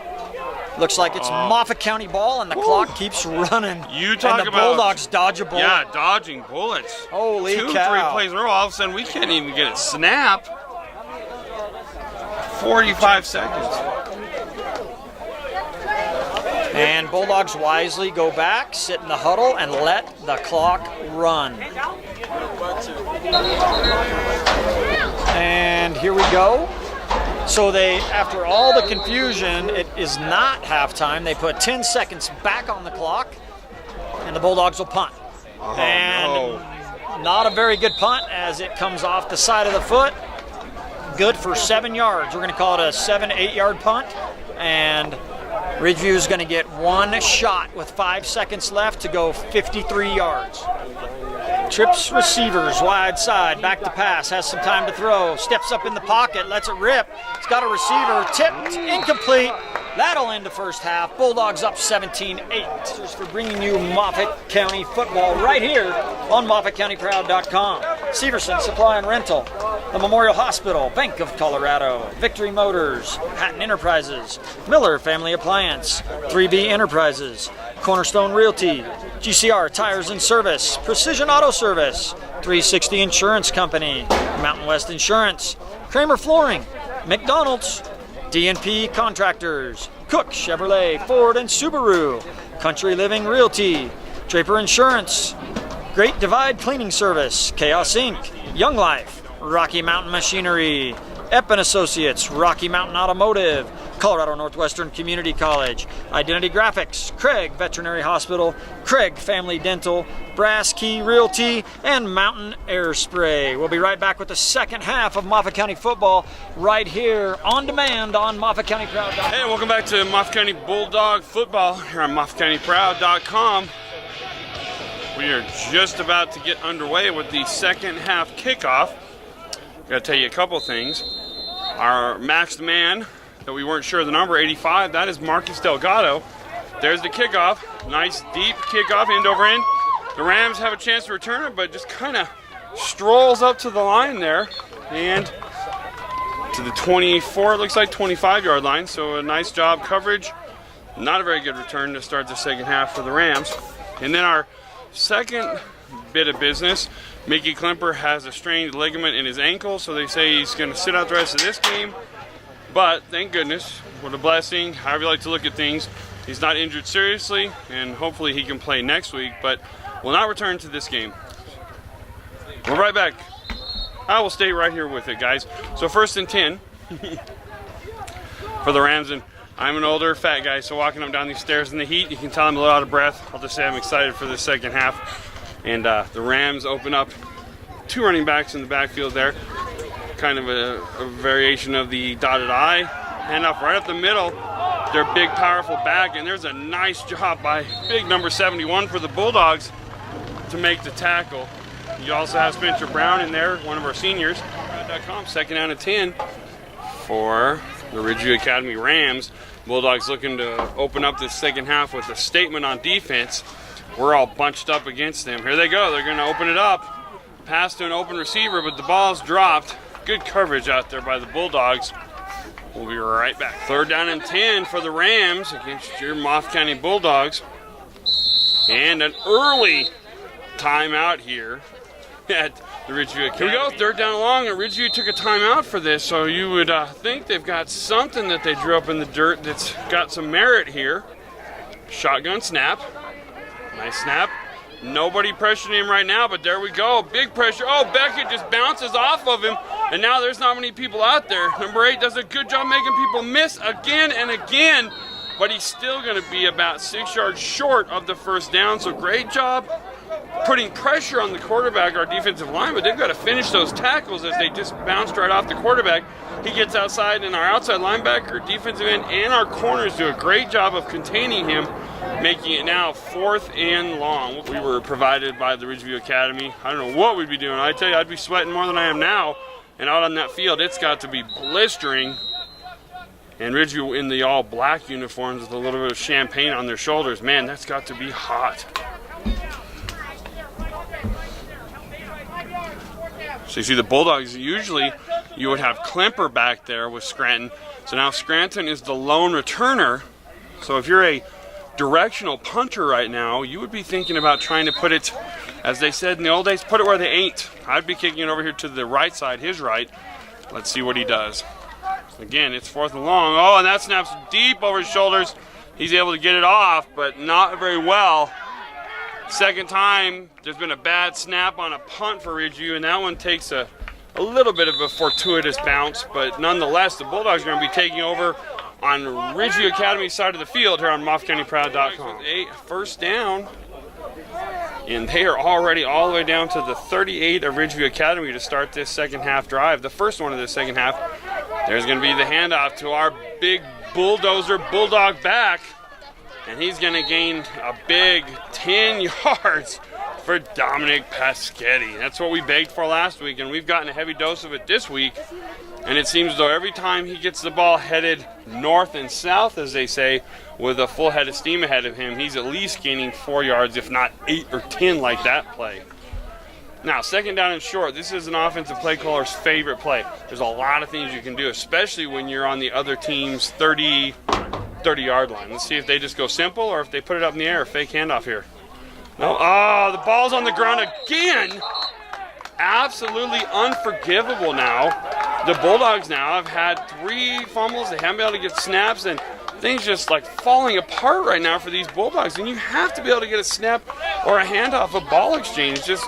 looks like it's Moffat County ball, and the clock keeps running. You talk and the about Bulldogs dodge a bullet. Yeah, dodging bullets. Holy 2, cow. 3 plays in a row. All of a sudden, we can't even get it snap. 45 seconds. And Bulldogs wisely go back, sit in the huddle, and let the clock run. And here we go. So after all the confusion, it is not halftime. They put 10 seconds back on the clock, and the Bulldogs will punt. And not a very good punt as it comes off the side of the foot. Good for 7 yards. We're going to call it a 7-8-yard punt. And Ridgeview is going to get 1 shot with 5 seconds left to go 53 yards. Trips receivers wide side, back to pass, has some time to throw, steps up in the pocket, lets it rip. He's got a receiver, tipped, incomplete. That'll end the first half. Bulldogs up 17-8. Cheers for bringing you Moffat County football right here on MOFFATCOUNTYPROUD.COM. Severson Supply and Rental, the Memorial Hospital, Bank of Colorado, Victory Motors, Hatton Enterprises, Miller Family Appliance, 3B Enterprises, Cornerstone Realty, GCR Tires and Service, Precision Auto Service, 360 Insurance Company, Mountain West Insurance, Kramer Flooring, McDonald's, DNP Contractors, Cook Chevrolet, Ford and Subaru, Country Living Realty, Draper Insurance, Great Divide Cleaning Service, Chaos Inc., Young Life, Rocky Mountain Machinery, Eppin Associates, Rocky Mountain Automotive, Colorado Northwestern Community College, Identity Graphics, Craig Veterinary Hospital, Craig Family Dental, Brass Key Realty, and Mountain Air Spray. We'll be right back with the second half of Moffat County football right here on demand on MOFFATCOUNTYPROUD.COM. Hey, welcome back to Moffat County Bulldog football here on MOFFATCOUNTYPROUD.COM. We are just about to get underway with the second half kickoff. Got to tell you a couple things. Our maxed man that we weren't sure of the number, 85, that is Marcus Delgado. There's the kickoff. Nice deep kickoff, end over end. The Rams have a chance to return it, but just kind of strolls up to the line there and to the 24, it looks like 25-yard line. So a nice job coverage. Not a very good return to start the second half for the Rams. And then our second bit of business, Mickey Klemper has a strained ligament in his ankle, so they say he's going to sit out the rest of this game. But thank goodness, what a blessing, however you like to look at things, he's not injured seriously, and hopefully he can play next week, but will not return to this game. We're right back. I will stay right here with it, guys. So 1st and 10 for the Rams, and I'm an older fat guy, so walking up down these stairs in the heat, you can tell I'm a little out of breath. I'll just say I'm excited for the second half. And the Rams open up 2 running backs in the backfield there. Kind of a variation of the dotted I. Hand off right up the middle. Their big, powerful back. And there's a nice job by big number 71 for the Bulldogs to make the tackle. You also have Spencer Brown in there, one of our seniors. MOFFATCOUNTYPROUD.COM, 2nd down and 10 for the Ridgeview Academy Rams. Bulldogs looking to open up this second half with a statement on defense. We're all bunched up against them. Here they go. They're going to open it up. Pass to an open receiver, but the ball's dropped. Good coverage out there by the Bulldogs. We'll be right back. 3rd down and 10 for the Rams against your Moffat County Bulldogs. And an early timeout here at the Ridgeview Academy. Here we go, 3rd down and long, and Ridgeview took a timeout for this, so you would think they've got something that they drew up in the dirt that's got some merit here. Shotgun snap. Nice snap. Nobody pressuring him right now, but there we go. Big pressure. Oh, Beckett just bounces off of him, and now there's not many people out there. Number 8 does a good job making people miss again and again, but he's still going to be about 6 yards short of the 1st down, so great job putting pressure on the quarterback, our defensive line, but they've got to finish those tackles as they just bounced right off the quarterback. He gets outside, and our outside linebacker, defensive end, and our corners do a great job of containing him, making it now 4th and long. We were provided by the Ridgeview Academy. I don't know what we'd be doing. I tell you, I'd be sweating more than I am now, and out on that field, it's got to be blistering. And Ridgeview in the all-black uniforms with a little bit of champagne on their shoulders. Man, that's got to be hot. So you see the Bulldogs, usually you would have Klemper back there with Scranton. So now Scranton is the lone returner. So if you're a directional punter right now, you would be thinking about trying to put it, as they said in the old days, put it where they ain't. I'd be kicking it over here to the right side, his right. Let's see what he does. Again, it's 4th and long. Oh, and that snaps deep over his shoulders. He's able to get it off, but not very well. Second time, there's been a bad snap on a punt for Ridgeview, and that one takes a little bit of a fortuitous bounce, but nonetheless, the Bulldogs are going to be taking over on Ridgeview Academy's side of the field here on MOFFATCOUNTYPROUD.COM. 1st down, and they are already all the way down to the 38 of Ridgeview Academy to start this second half drive. The first one of the second half. There's going to be the handoff to our big bulldozer Bulldog back, and he's going to gain a big 10 yards for Dominic Paschetti. That's what we begged for last week, and we've gotten a heavy dose of it this week. And it seems as though every time he gets the ball headed north and south, as they say, with a full head of steam ahead of him, he's at least gaining 4 yards, if not 8 or 10 like that play. Now, 2nd down and short. This is an offensive play caller's favorite play. There's a lot of things you can do, especially when you're on the other team's 30-yard line. Let's see if they just go simple or if they put it up in the air, fake handoff here. No, oh, the ball's on the ground again. Absolutely unforgivable now. The Bulldogs now have had 3 fumbles. They haven't been able to get snaps, and things just like falling apart right now for these Bulldogs. And you have to be able to get a snap or a handoff, a ball exchange. Just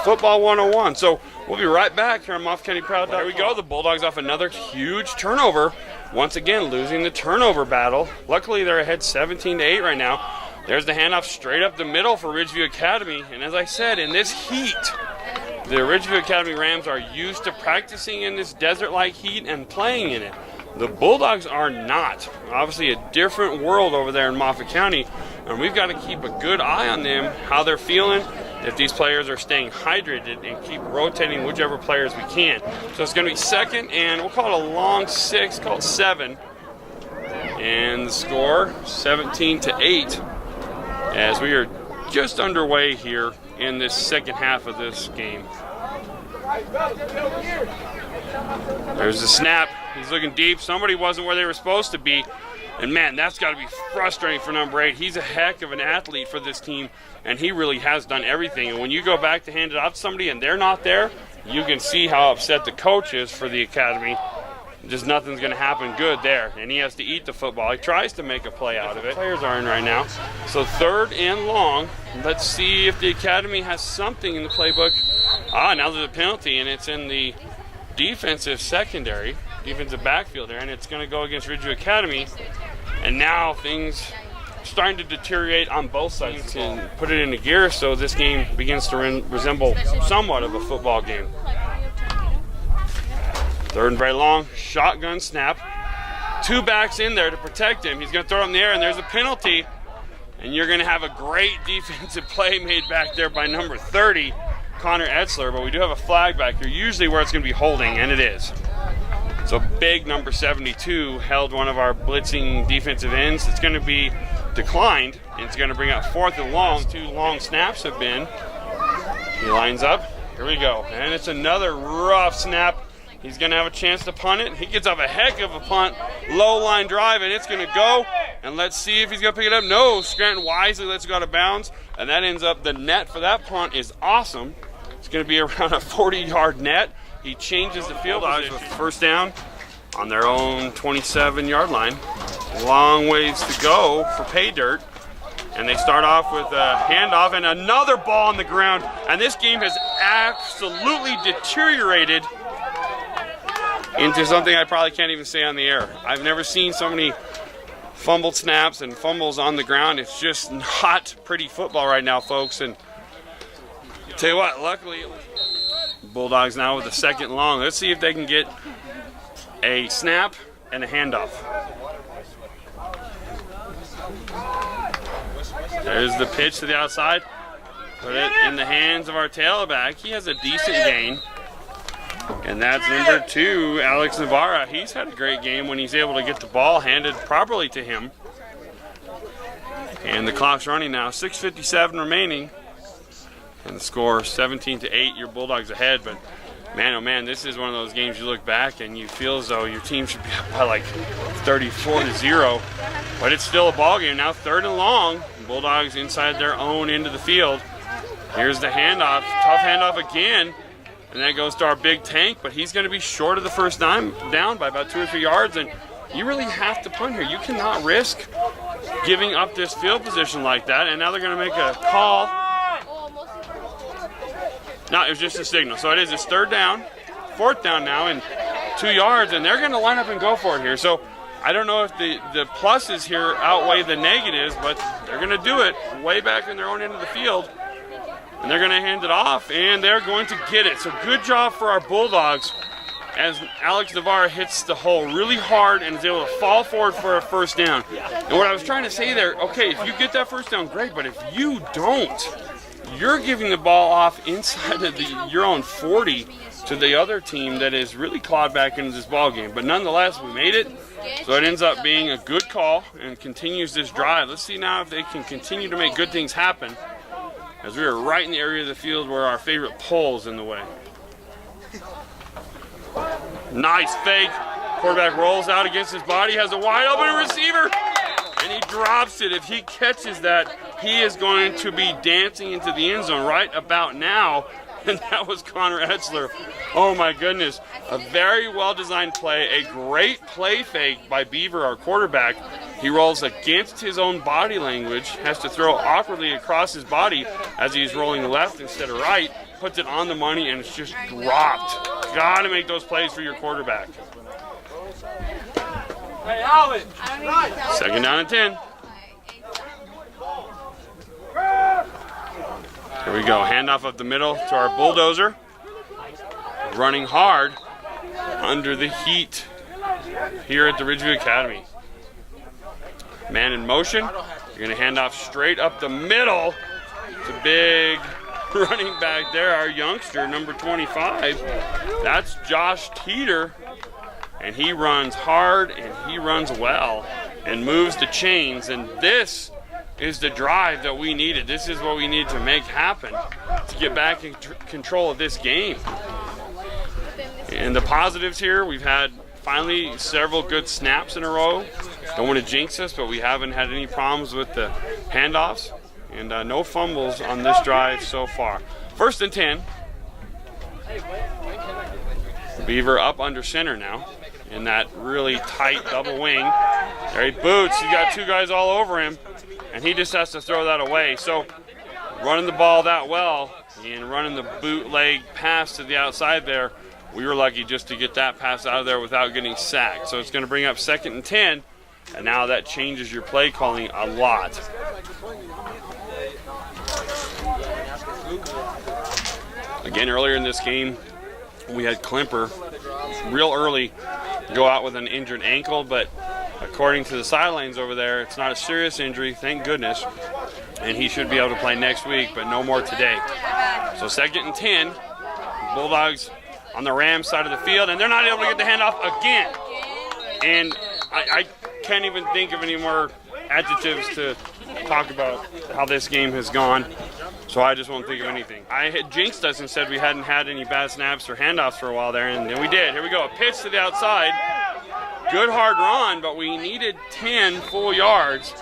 football 101. So we'll be right back here on MOFFATCOUNTYPROUD.COM. There we go. The Bulldogs off another huge turnover. Once again, losing the turnover battle. Luckily, they're ahead 17-8 right now. There's the handoff straight up the middle for Ridgeview Academy. And as I said, in this heat, the Ridgeview Academy Rams are used to practicing in this desert-like heat and playing in it. The Bulldogs are not. Obviously a different world over there in Moffat County, and we've got to keep a good eye on them, how they're feeling, if these players are staying hydrated, and keep rotating whichever players we can. So it's going to be 2nd, and we'll call it a long 6, call it 7. And the score, 17-8, as we are just underway here in this second half of this game. There's the snap. He's looking deep. Somebody wasn't where they were supposed to be. And man, that's got to be frustrating for number 8. He's a heck of an athlete for this team, and he really has done everything. And when you go back to hand it off to somebody and they're not there, you can see how upset the coach is for the academy. Just nothing's going to happen good there, and he has to eat the football. He tries to make a play out of it. Players are in right now. So 3rd and long. Let's see if the academy has something in the playbook. Now there's a penalty, and it's in the defensive secondary, defensive backfield there, and it's going to go against Ridgeview Academy. And now things starting to deteriorate on both sides. And put it into gear so this game begins to resemble somewhat of a football game. 3rd and very long, shotgun snap. 2 backs in there to protect him. He's going to throw it in the air, and there's a penalty. And you're going to have a great defensive play made back there by number 30, Connor Etzler, but we do have a flag back here, usually where it's going to be holding, and it is. So big number 72 held one of our blitzing defensive ends. It's going to be declined, and it's going to bring up 4th and long. 2 long snaps have been. He lines up. Here we go. And it's another rough snap. He's going to have a chance to punt it. He gets off a heck of a punt. Low line drive, and it's going to go. And let's see if he's going to pick it up. No, Scranton wisely lets it go out of bounds. And that ends up, the net for that punt is awesome. It's going to be around a 40-yard net. He changes the field position. With first down on their own 27-yard line. Long ways to go for pay dirt. And they start off with a handoff and another ball on the ground. And this game has absolutely deteriorated into something I probably can't even say on the air. I've never seen so many fumbled snaps and fumbles on the ground. It's just not pretty football right now, folks. And tell you what, luckily, Bulldogs now with a 2nd and long. Let's see if they can get a snap and a handoff. There's the pitch to the outside. Put it in the hands of our tailback. He has a decent gain. And that's number 2, Alex Navarra. He's had a great game when he's able to get the ball handed properly to him. And the clock's running now. 6:57 remaining. And the score 17-8. Your Bulldogs ahead. But man, oh man, this is one of those games you look back and you feel as though your team should be up by like 34-0. But it's still a ball game now. 3rd and long. Bulldogs inside their own end of the field. Here's the handoff. Tough handoff again. And that goes to our big tank, but he's going to be short of the first down by about 2 or 3 yards. And you really have to punt here. You cannot risk giving up this field position like that. And now they're going to make a call. No, it was just a signal. So it is. It's 3rd down, 4th down now, and 2 yards. And they're going to line up and go for it here. So I don't know if the pluses here outweigh the negatives, but they're going to do it way back in their own end of the field. And they're going to hand it off, and they're going to get it. So good job for our Bulldogs as Alex Navarra hits the hole really hard and is able to fall forward for a first down. And what I was trying to say there, okay, if you get that first down, great, but if you don't, you're giving the ball off inside of your own 40 to the other team that is really clawed back into this ball game. But nonetheless, we made it. So it ends up being a good call and continues this drive. Let's see now if they can continue to make good things happen, as we are right in the area of the field where our favorite pole is in the way. Nice fake. Quarterback rolls out against his body, has a wide open receiver, and he drops it. If he catches that, he is going to be dancing into the end zone right about now. And that was Connor Etzler. Oh my goodness. A very well-designed play, a great play fake by Beaver, our quarterback. He rolls against his own body language, has to throw awkwardly across his body as he's rolling left instead of right, puts it on the money, and it's just dropped. Gotta make those plays for your quarterback. Hey, Alvin. 2nd down and 10. Here we go, handoff up the middle to our bulldozer. Running hard under the heat here at the Ridgeview Academy. Man in motion. You're going to hand off straight up the middle. It's a big running back there, our youngster, number 25. That's Josh Teeter. And he runs hard and he runs well and moves the chains. And this is the drive that we needed. This is what we need to make happen to get back in control of this game. And the positives here, we've had finally several good snaps in a row. Don't want to jinx us, but we haven't had any problems with the handoffs. And no fumbles on this drive so far. 1st and 10. Beaver up under center now in that really tight double wing. There he boots. He's got 2 guys all over him, and he just has to throw that away. So running the ball that well and running the bootleg pass to the outside there, we were lucky just to get that pass out of there without getting sacked. So it's going to bring up 2nd and 10, and now that changes your play calling a lot. Again, earlier in this game, we had Klimper real early go out with an injured ankle, but according to the sidelines over there, it's not a serious injury, thank goodness, and he should be able to play next week, but no more today. So 2nd and 10. Bulldogs on the Rams side of the field, and they're not able to get the handoff again. And I can't even think of any more adjectives to talk about how this game has gone, so I just won't think of anything. I had jinxed us and said we hadn't had any bad snaps or handoffs for a while there, and we did. Here we go, a pitch to the outside. Good hard run, but we needed 10 full yards,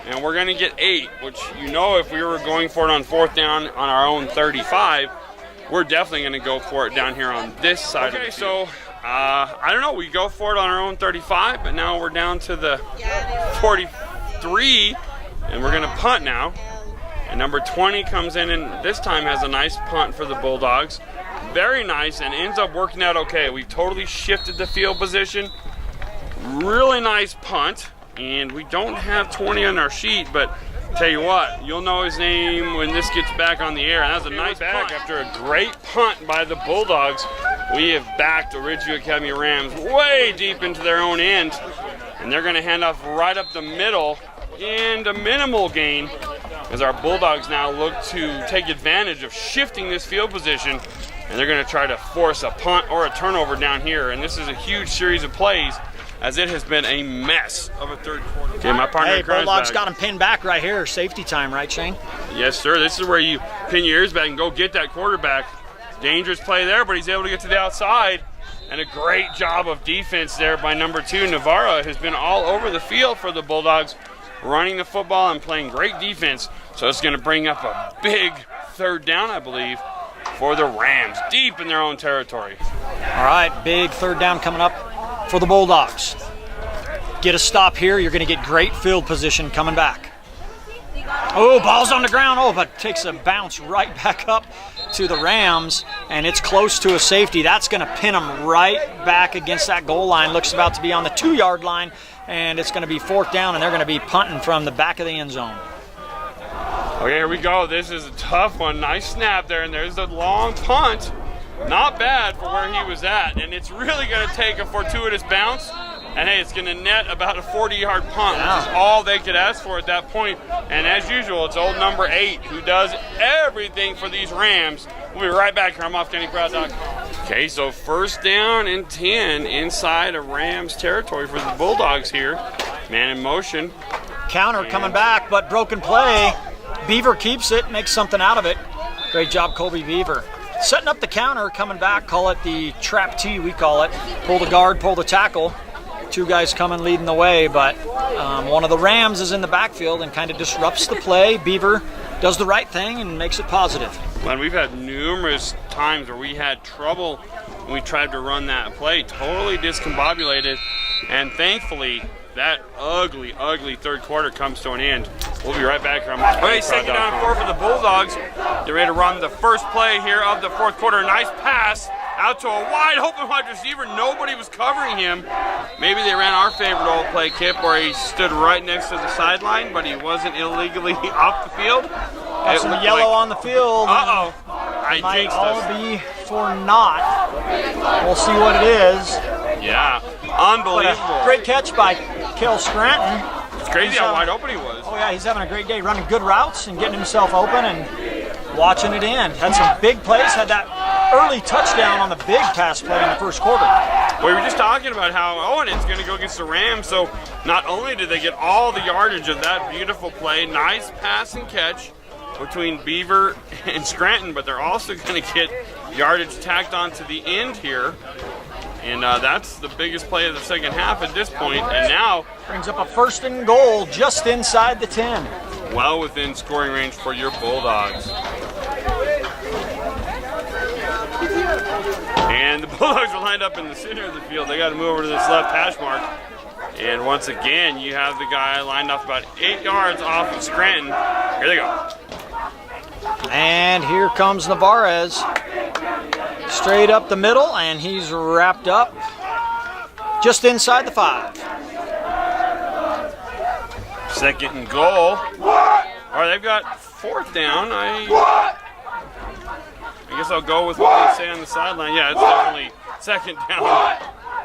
and we're going to get 8, which, you know, if we were going for it on 4th down on our own 35, we're definitely going to go for it down here on this side of the field. So I don't know, we go for it on our own 35, but now we're down to the 43, and we're going to punt now. And number 20 comes in and this time has a nice punt for the Bulldogs. Very nice, and ends up working out okay. We've totally shifted the field position. Really nice punt, and we don't have 20 on our sheet, but tell you what, you'll know his name when this gets back on the air. And that's a nice back after a great punt by the Bulldogs. We have backed the Ridgeview Academy Rams way deep into their own end, and they're going to hand off right up the middle and a minimal gain as our Bulldogs now look to take advantage of shifting this field position, and they're going to try to force a punt or a turnover down here. And this is a huge series of plays, as it has been a mess of a third quarter. Okay, my partner. Hey, Bulldogs got him pinned back right here. Safety time, right, Shane? Yes, sir. This is where you pin your ears back and go get that quarterback. Dangerous play there, but he's able to get to the outside. And a great job of defense there by number 2. Navarra has been all over the field for the Bulldogs, running the football and playing great defense. So it's going to bring up a big 3rd down, I believe, for the Rams, deep in their own territory. All right, big 3rd down coming up for the Bulldogs. Get a stop here. You're going to get great field position coming back. Oh, ball's on the ground. Oh, but takes a bounce right back up to the Rams, and it's close to a safety. That's going to pin them right back against that goal line. Looks about to be on the 2-yard line, and it's going to be 4th down, and they're going to be punting from the back of the end zone. Okay, here we go. This is a tough one. Nice snap there, and there's the long punt. Not bad for where he was at, and it's really going to take a fortuitous bounce. And hey, it's going to net about a 40-yard punt, which is all they could ask for at that point. And as usual, it's old number 8 who does everything for these Rams. We'll be right back here on MOFFATCOUNTYPROUD.COM. Okay, so 1st down and 10 inside of Rams territory for the Bulldogs here. Man in motion. Counter coming back, but broken play. Beaver keeps it, makes something out of it. Great job, Colby Beaver. Setting up the counter, coming back, call it the trap T, we call it. Pull the guard, pull the tackle. 2 guys coming leading the way, but one of the Rams is in the backfield and kind of disrupts the play. Beaver does the right thing and makes it positive. And we've had numerous times where we had trouble when we tried to run that play, totally discombobulated, and thankfully that ugly 3rd quarter comes to an end. We'll be right back here on MOFFATCOUNTYPROUD.COM. 2nd down and 4 for the Bulldogs. They're ready to run the first play here of the 4th quarter. Nice pass out to a wide open wide receiver. Nobody was covering him. Maybe they ran our favorite old play, Kip, where he stood right next to the sideline, but he wasn't illegally off the field. Got some yellow on the field. Uh-oh. I Might jinxed all us. be for naught. We'll see what it is. Yeah, But unbelievable. a great catch by Kel Scranton. It's crazy how wide open he was. Oh yeah, he's having a great day, running good routes and getting himself open and watching it in. Had some big plays, had that early touchdown on the big pass play in the 1st quarter. We were just talking about how Owen is going to go against the Rams, so not only did they get all the yardage of that beautiful play, nice pass and catch between Beaver and Scranton, but they're also going to get yardage tacked on to the end here. And that's the biggest play of the 2nd half at this point. And now Brings up a 1st and goal just inside the 10. well within scoring range for your Bulldogs. And the Bulldogs are lined up in the center of the field. They got to move over to this left hash mark. And once again, you have the guy lined up about 8 yards off of Scranton. Here they go. And here comes Navarez. Straight up the middle, and he's wrapped up just inside the 5. 2nd and goal. All right, they've got 4th down. I guess I'll go with what they say on the sideline. Yeah, it's definitely 2nd down.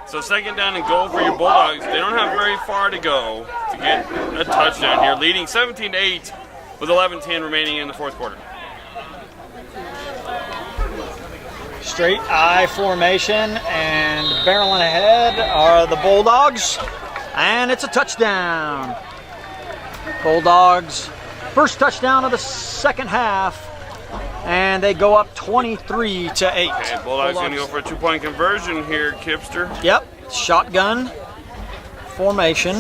So 2nd down and goal for your Bulldogs. They don't have very far to go to get a touchdown here, leading 17-8 with 11:10 remaining in the 4th quarter. Straight I formation, and barreling ahead are the Bulldogs, and it's a touchdown. Bulldogs, first touchdown of the second half, and they go up 23-8. Okay, Bulldogs going to go for a 2-point conversion here, Kipster. Yep, shotgun formation,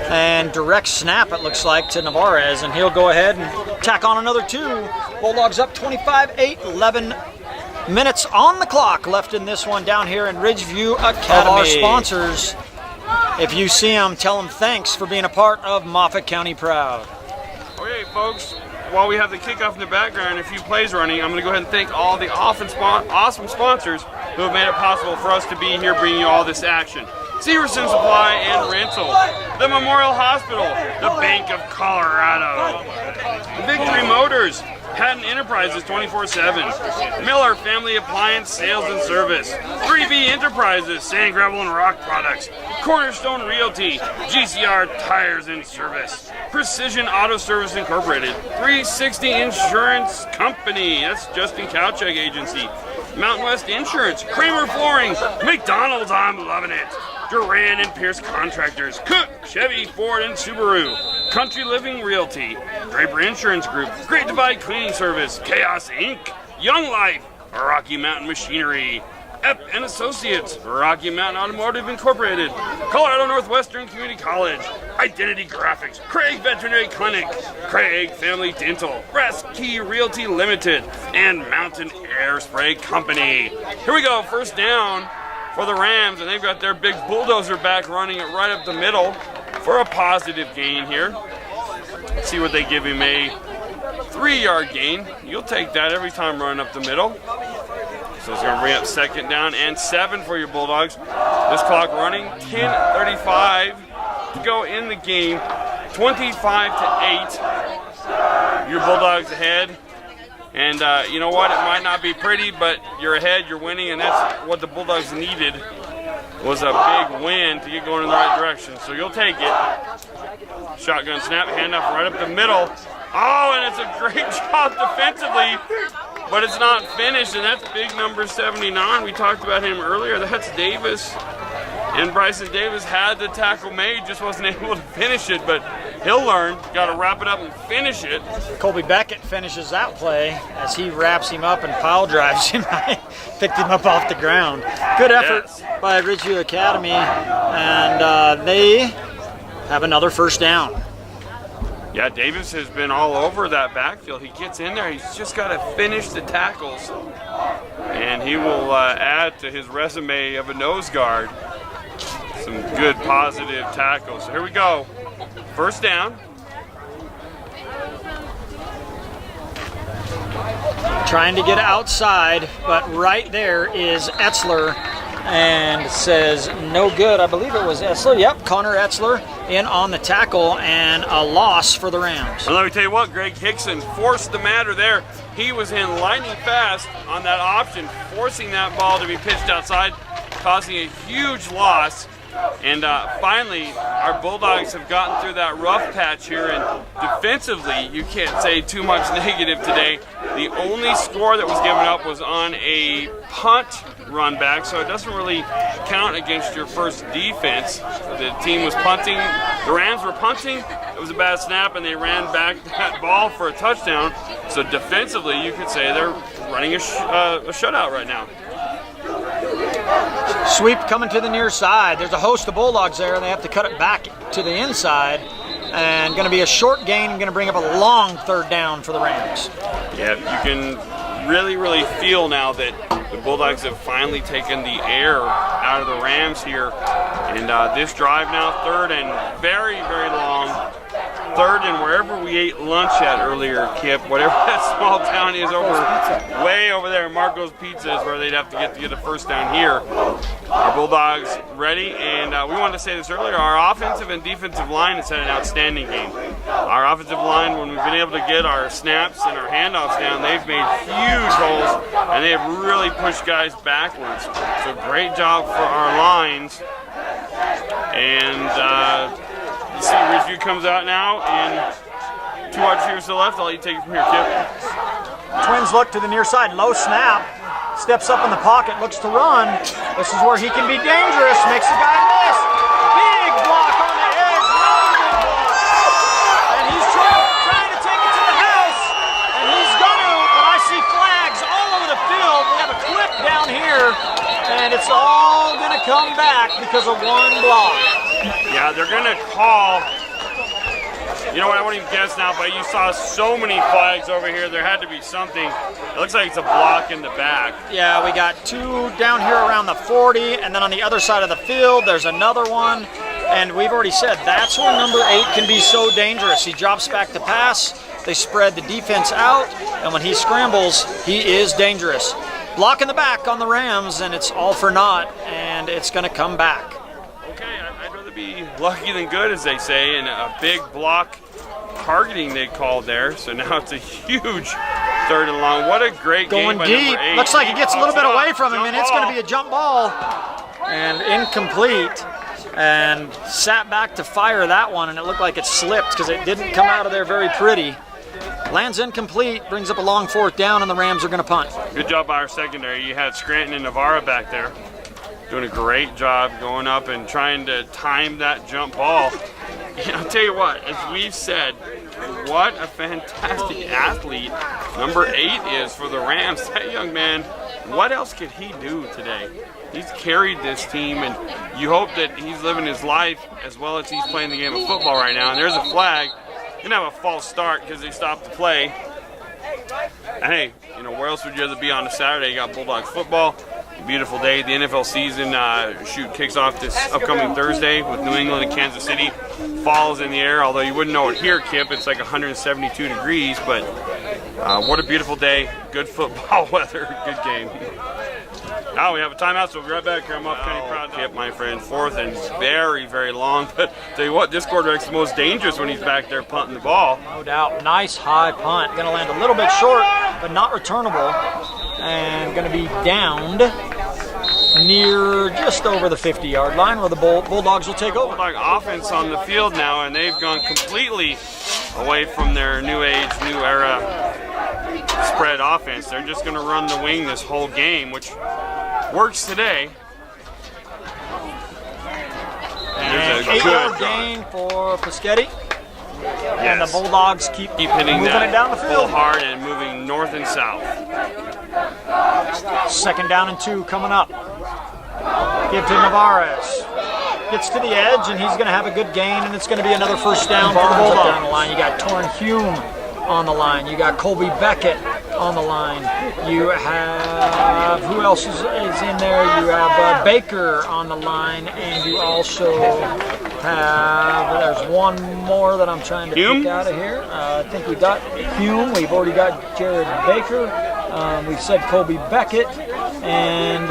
and direct snap, it looks like, to Navarez, and he'll go ahead and tack on another 2. Bulldogs up 25-8, 11 minutes on the clock left in this one down here in Ridgeview Academy. Our sponsors, if you see them, tell them thanks for being a part of Moffat County Proud. Okay, folks, while we have the kickoff in the background and a few plays running, I'm going to go ahead and thank all the awesome sponsors who have made it possible for us to be here bringing you all this action. Severson Supply and Rental, the Memorial Hospital, the Bank of Colorado, Victory Motors, Patton Enterprises 24/7, Miller Family Appliance Sales and Service, 3B Enterprises, Sand, Gravel, and Rock Products, Cornerstone Realty, GCR Tires and Service, Precision Auto Service Incorporated, 360 Insurance Company, that's Justin Kowchek Agency, Mountain West Insurance, Kramer Flooring, McDonald's, I'm loving it, Duran and Pierce Contractors, Cook, Chevy, Ford, and Subaru, Country Living Realty, Draper Insurance Group, Great Divide Cleaning Service, Chaos Inc., Young Life, Rocky Mountain Machinery, Epp and Associates, Rocky Mountain Automotive Incorporated, Colorado Northwestern Community College, Identity Graphics, Craig Veterinary Clinic, Craig Family Dental, Brass Key Realty Limited, and Mountain Air Spray Company. Here we go, first down for the Rams, and they've got their big bulldozer back running it right up the middle for a positive gain here. Let's see what they give him, a 3-yard gain. You'll take that every time running up the middle. So it's going to bring up second down and 7 for your Bulldogs. This clock running, 10:35 to go in the game, 25-8. Your Bulldogs ahead. And you know what? It might not be pretty, but you're ahead, you're winning, and that's what the Bulldogs needed, was a big win to get going in the right direction. So you'll take it. Shotgun snap, handoff right up the middle. Oh, and it's a great job defensively, but it's not finished, and that's big number 79. We talked about him earlier. That's Davis. And Bryson Davis had the tackle made, just wasn't able to finish it, but he'll learn. Got to wrap it up and finish it. Colby Beckett finishes that play as he wraps him up and pile drives him. Picked him up off the ground. Good effort by Ridgeview Academy, and they have another first down. Yeah, Davis has been all over that backfield. He gets in there. He's just got to finish the tackles, and he will add to his resume of a nose guard some good positive tackles. So here we go. First down. Trying to get outside, but right there is Etzler, and says no good. I believe it was Etzler. Yep, Connor Etzler in on the tackle, and a loss for the Rams. And let me tell you what, Greg Hickson forced the matter there. He was in lightning fast on that option, forcing that ball to be pitched outside, causing a huge loss. And finally, our Bulldogs have gotten through that rough patch here, and defensively, you can't say too much negative today. The only score that was given up was on a punt run back, so it doesn't really count against your first defense. The team was punting, the Rams were punting, it was a bad snap, and they ran back that ball for a touchdown. So defensively, you could say they're running a shutout right now. Sweep coming to the near side. There's a host of Bulldogs there, and they have to cut it back to the inside. And going to be a short gain, and going to bring up a long third down for the Rams. Yeah, you can really feel now that the Bulldogs have finally taken the air out of the Rams here. And this drive now, third and very long. Third and wherever we ate lunch at earlier, Kip, whatever that small town is way over there, Marco's Pizza is where they'd have to get a first down here. Our Bulldogs ready, and we wanted to say this earlier, our offensive and defensive line has had an outstanding game. Our offensive line, when we've been able to get our snaps and our handoffs down, they've made huge holes, and they have really pushed guys backwards. So great job for our lines. And you see Ridgeview comes out now, and 2 wide receivers to the left. I'll let you take it from here, Kip. Twins look to the near side, low snap, steps up in the pocket, looks to run. This is where he can be dangerous, makes the guy miss. Big block on the edge, really good block. And he's trying to take it to the house, and he's gonna, but I see flags all over the field. We have a clip down here, and it's all gonna come back because of one block. Yeah, they're gonna call. You know what, I won't even guess now, but you saw so many flags over here. There had to be something. It looks like it's a block in the back. Yeah, we got two down here around the 40, and then on the other side of the field, there's another one. And we've already said that's where number 8 can be so dangerous. He drops back to pass, they spread the defense out, and when he scrambles, he is dangerous. Block in the back on the Rams, and it's all for naught, and it's going to come back. Okay, I'd rather be lucky than good, as they say, and a big block targeting they called there. So now it's a huge 3rd and long. What a great Going game by deep. number 8. Looks like it gets a little bit away from him, and it's going to be a a jump ball. And incomplete. And sat back to fire that one, and it looked like it slipped because it didn't come out of there very pretty. Lands incomplete, brings up a long 4th down, and the Rams are going to punt. Good job by our secondary. You had Scranton and Navarra back there doing a great job going up and trying to time that jump ball. I'll tell you what, as we've said, what a fantastic athlete number 8 is for the Rams. That young man, what else could he do today? He's carried this team, and you hope that he's living his life as well as he's playing the game of football right now. And there's a flag. Gonna have a false start because they stopped the play. And hey, where else would you rather be on a Saturday? You got Bulldogs football. Beautiful day. The NFL season kicks off this upcoming Thursday with New England and Kansas City. Fall is in the air, although you wouldn't know it here, Kip. It's like 172 degrees, but what a beautiful day. Good football weather. Good game. Now we have a timeout, so we'll be right back here on Moffat County Proud. Kip, my friend, 4th and very, very long. But tell you what, this quarterback's the most dangerous when he's back there punting the ball. No doubt. Nice high punt. Going to land a little bit short, but not returnable. And going to be downed near just over the 50-yard line where the Bulldogs will take over. Bulldog offense on the field now, and they've gone completely away from their new age, new era spread offense. They're just going to run the wing this whole game, which works today. And 8-yard gain for Paschetti. And the Bulldogs keep hitting moving it down the full field. hard and moving north and south. 2nd down and 2 coming up. Give to Navarez. Gets to the edge, and he's going to have a good gain, and it's going to be another 1st down for the Bulldogs. On the line. You got Torrin Hume on the line. You got Colby Beckett on the line. You have, who else is in there? You have Baker on the line, and you also have, there's one more that I'm trying to pick out of here. I think we got Hume. We've already got Jared Baker. We've said Colby Beckett, and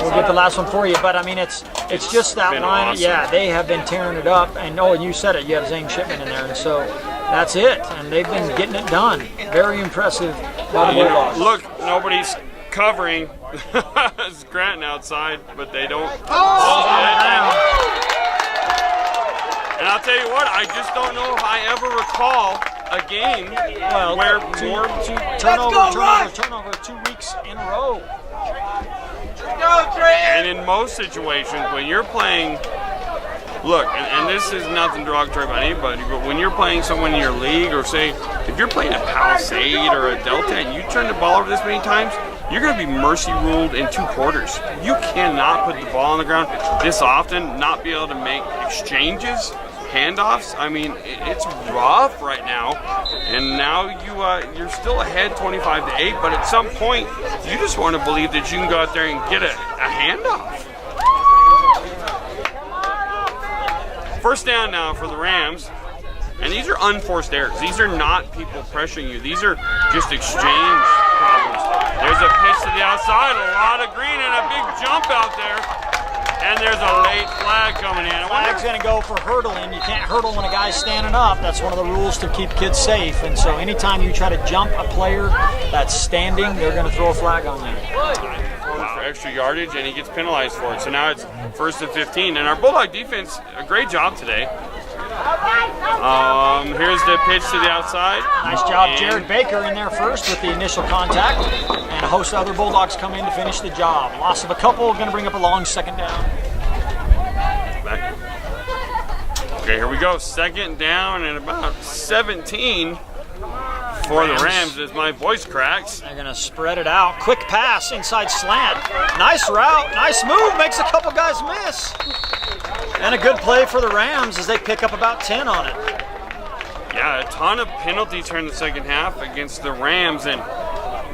we'll get the last one for you. But I mean, it's just that line. Awesome. Yeah, they have been tearing it up. And and you said it. You have Zane Shipman in there, and so that's it. And they've been getting it done. Very impressive by the Bulldogs. Look, nobody's covering. It's Granton outside, but they don't. And I'll tell you what, I just don't know if I ever recall a game where turnover 2 weeks in a row. And in most situations, when you're playing, look, and this is nothing derogatory about anybody, but when you're playing someone in your league, or say, if you're playing a Palisade or a Delta and you turn the ball over this many times, you're going to be mercy ruled in 2 quarters. You cannot put the ball on the ground this often, not be able to make exchanges, handoffs. I mean, it's rough right now, and now you're still ahead 25-8. But at some point, you just want to believe that you can go out there and get a handoff. 1st down now for the Rams, and these are unforced errors. These are not people pressuring you. These are just exchange problems. There's a pitch to the outside, a lot of green, and a big jump out there. And there's a late flag coming in. Flag's going to go for hurdling. You can't hurdle when a guy's standing up. That's one of the rules to keep kids safe. And so anytime you try to jump a player that's standing, they're going to throw a flag on you. For extra yardage, and he gets penalized for it. So now it's 1st and 15. And our Bulldog defense, a great job today. Here's the pitch to the outside. Nice job, Jared Baker in there first with the initial contact, and a host of other Bulldogs come in to finish the job. Loss of a couple, going to bring up a long second down. Back. Okay, here we go. Second down and about 17 for the Rams as my voice cracks. They're going to spread it out. Quick pass, inside slant. Nice route, nice move, makes a couple guys miss. And a good play for the Rams as they pick up about 10 on it. Yeah, a ton of penalties here in the second half against the Rams, and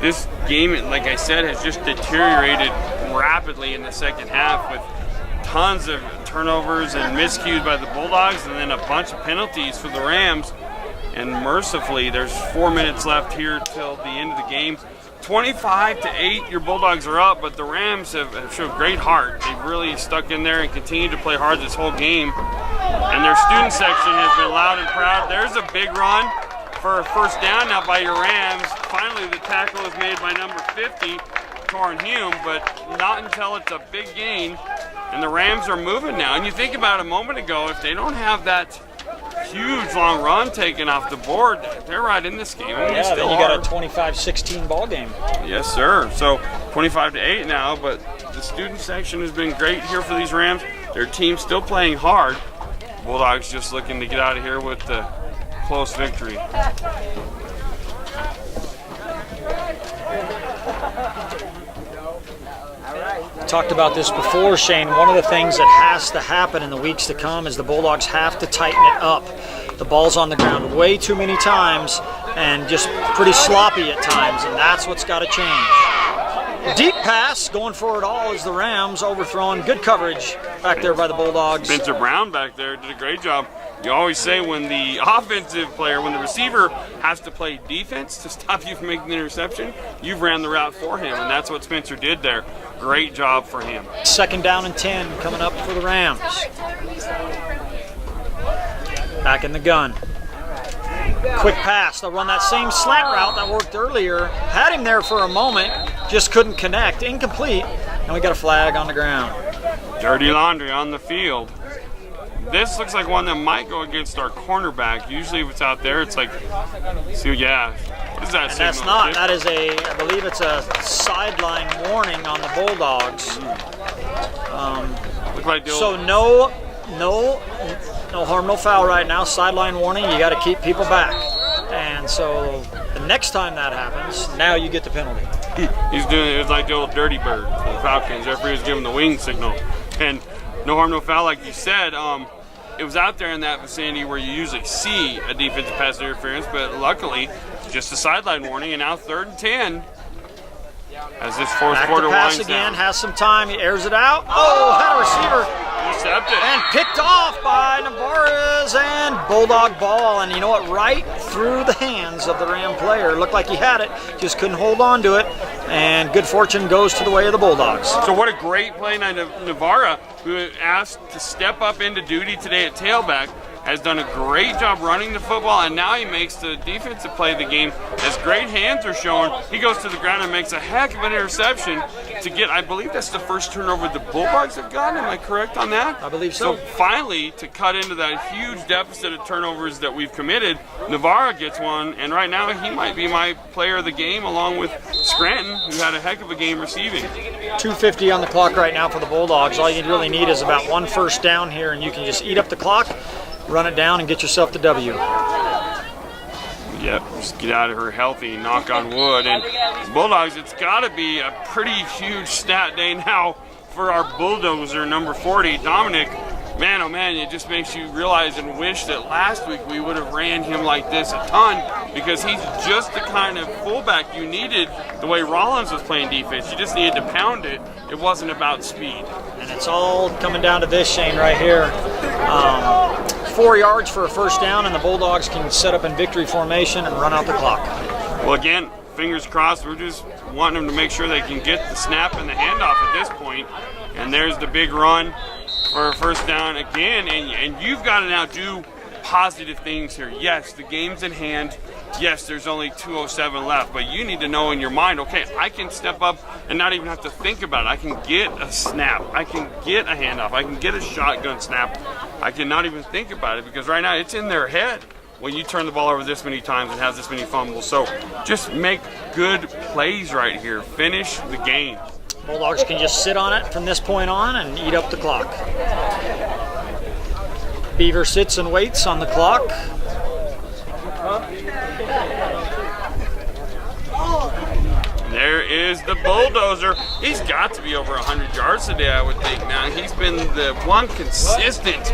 this game, like I said, has just deteriorated rapidly in the second half with tons of turnovers and miscues by the Bulldogs and then a bunch of penalties for the Rams. And mercifully, there's 4 minutes left here till the end of the game. 25-8, your Bulldogs are up, but the Rams have showed great heart. They've really stuck in there and continued to play hard this whole game. And their student section has been loud and proud. There's a big run for a first down now by your Rams. Finally, the tackle is made by number 50, Torrin Hume, but not until it's a big gain. And the Rams are moving now. And you think about a moment ago, if they don't have that huge long run taken off the board, they're right in this game. I mean, Yeah, then you got a 25-16 ball game. Yes, sir. So 25-8 now, but the student section has been great here for these Rams. Their team's still playing hard. Bulldogs just looking to get out of here with the close victory. Talked about this before, Shane. One of the things that has to happen in the weeks to come is the Bulldogs have to tighten it up. The ball's on the ground way too many times and just pretty sloppy at times, and that's what's got to change. Deep pass, going for it all is the Rams, overthrown. Good coverage back there by the Bulldogs. Spencer Brown back there did a great job. You always say when the offensive player, when the receiver has to play defense to stop you from making the interception, you've ran the route for him, and that's what Spencer did there. Great job for him. Second down and 10 coming up for the Rams. Back in the gun. Quick pass. They'll run that same slant route that worked earlier. Had him there for a moment, just couldn't connect. Incomplete, and we got a flag on the ground. Dirty laundry on the field. This looks like one that might go against our cornerback. Usually if it's out there, it's like, so yeah. What is that And signal? that's not. That is I believe it's a sideline warning on the Bulldogs. Look like So no harm, no foul right now. Sideline warning. You got to keep people back. And so the next time that happens, now you get the penalty. he's doing it. It's like the old dirty bird for the Falcons. Referee was giving the wing signal. And no harm, no foul, like you said. It was out there in that vicinity where you usually see a defensive pass interference, but luckily, just a sideline warning. And now 3rd and 10 as this fourth Back quarter to pass winds again. down. Has some time. He airs it out. Oh, had a receiver. Intercepted. And picked off by Navarez, and Bulldog ball. And you know what? Right through the hands of the Ram player. Looked like he had it, just couldn't hold on to it. And good fortune goes to the way of the Bulldogs. So what a great play by Navarra, who asked to step up into duty today at tailback, has done a great job running the football, and now he makes the defensive play of the game. As great hands are showing, he goes to the ground and makes a heck of an interception to get, I believe that's the first turnover the Bulldogs have gotten. Am I correct on that? I believe so. So finally, to cut into that huge deficit of turnovers that we've committed, Navarra gets one, and right now he might be my player of the game along with Scranton, who had a heck of a game receiving. 2:50 on the clock right now for the Bulldogs. All you really need is about one first down here, and you can just eat up the clock, run it down, and get yourself the W. Yep, just get out of her healthy, knock on wood. And Bulldogs, it's got to be a pretty huge stat day now for our bulldozer, number 40, Dominic. Man, oh man, it just makes you realize and wish that last week we would have ran him like this a ton, because he's just the kind of fullback you needed the way Rollins was playing defense. You just needed to pound it. It wasn't about speed. And it's all coming down to this, Shane, right here. 4 yards for a first down, and the Bulldogs can set up in victory formation and run out the clock. Well, again, fingers crossed. We're just wanting them to make sure they can get the snap and the handoff at this point. And there's the big run for a first down again. And you've got to now do positive things here. Yes, the game's in hand. Yes, there's only 2:07 left, but you need to know in your mind, okay, I can step up and not even have to think about it. I can get a snap. I can get a handoff. I can get a shotgun snap. I can not even think about it because right now it's in their head when you turn the ball over this many times and have this many fumbles. So just make good plays right here. Finish the game. Bulldogs can just sit on it from this point on and eat up the clock. Beaver sits and waits on the clock. There is the bulldozer. He's got to be over 100 yards today, I would think. Now, he's been the one consistent,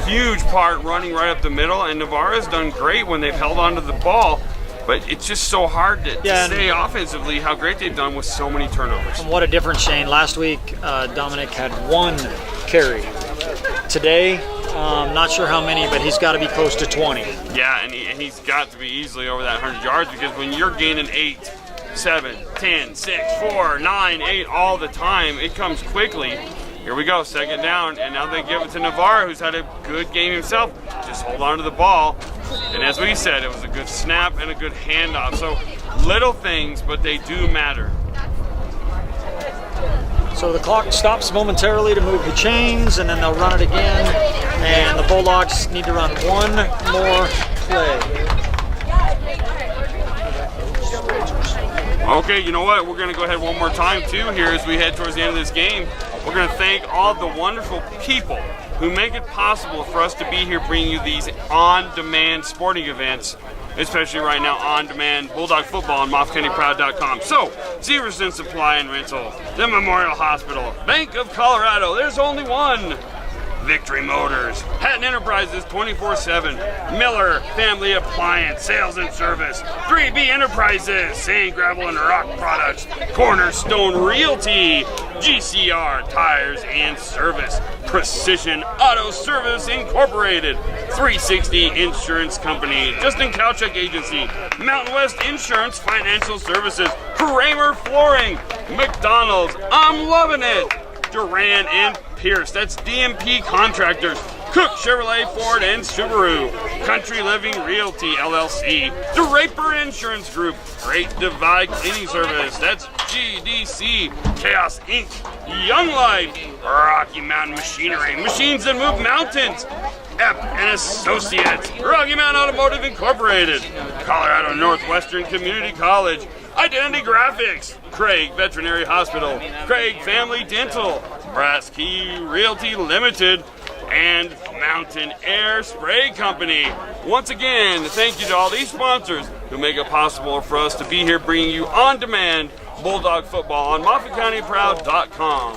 huge part running right up the middle, and Navarro's done great when they've held onto the ball. But it's just so hard to say offensively how great they've done with so many turnovers. And what a difference, Shane. Last week, Dominic had 1 carry. Today, not sure how many, but he's got to be close to 20. Yeah, and he's got to be easily over that 100 yards because when you're gaining 8, 7, 10, 6, 4, 9, 8 all the time, it comes quickly. Here we go, second down, and now they give it to Navarro, who's had a good game himself. Just hold on to the ball. And as we said, it was a good snap and a good handoff. So little things, but they do matter. So the clock stops momentarily to move the chains, and then they'll run it again. And the Bulldogs need to run one more play. Okay, you know what? We're going to go ahead one more time, too, here as we head towards the end of this game. We're going to thank all the wonderful people who make it possible for us to be here bringing you these on-demand sporting events, especially right now on-demand Bulldog football on MOFFATCOUNTYPROUD.COM. So, Severson Supply and Rental, the Memorial Hospital, Bank of Colorado, there's only one. Victory Motors, Hatton Enterprises 24/7, Miller Family Appliance Sales and Service, 3B Enterprises, Sand, Gravel, and Rock Products, Cornerstone Realty, GCR Tires and Service, Precision Auto Service Incorporated, 360 Insurance Company, Justin Kowchuk Agency, Mountain West Insurance Financial Services, Kramer Flooring, McDonald's, I'm loving it, Duran and Pierce, that's DMP Contractors, Cook Chevrolet, Ford, and Subaru, Country Living Realty LLC, Draper Insurance Group, Great Divide Cleaning Service, that's GDC, Chaos Inc., Young Life, Rocky Mountain Machinery, Machines that Move Mountains, Epp and Associates, Rocky Mountain Automotive Incorporated, Colorado Northwestern Community College, Identity Graphics, Craig Veterinary Hospital, Craig Family Dental, Brass Key Realty Limited, and Mountain Air Spray Company. Once again, thank you to all these sponsors who make it possible for us to be here bringing you on-demand Bulldog football on MOFFATCOUNTYPROUD.COM.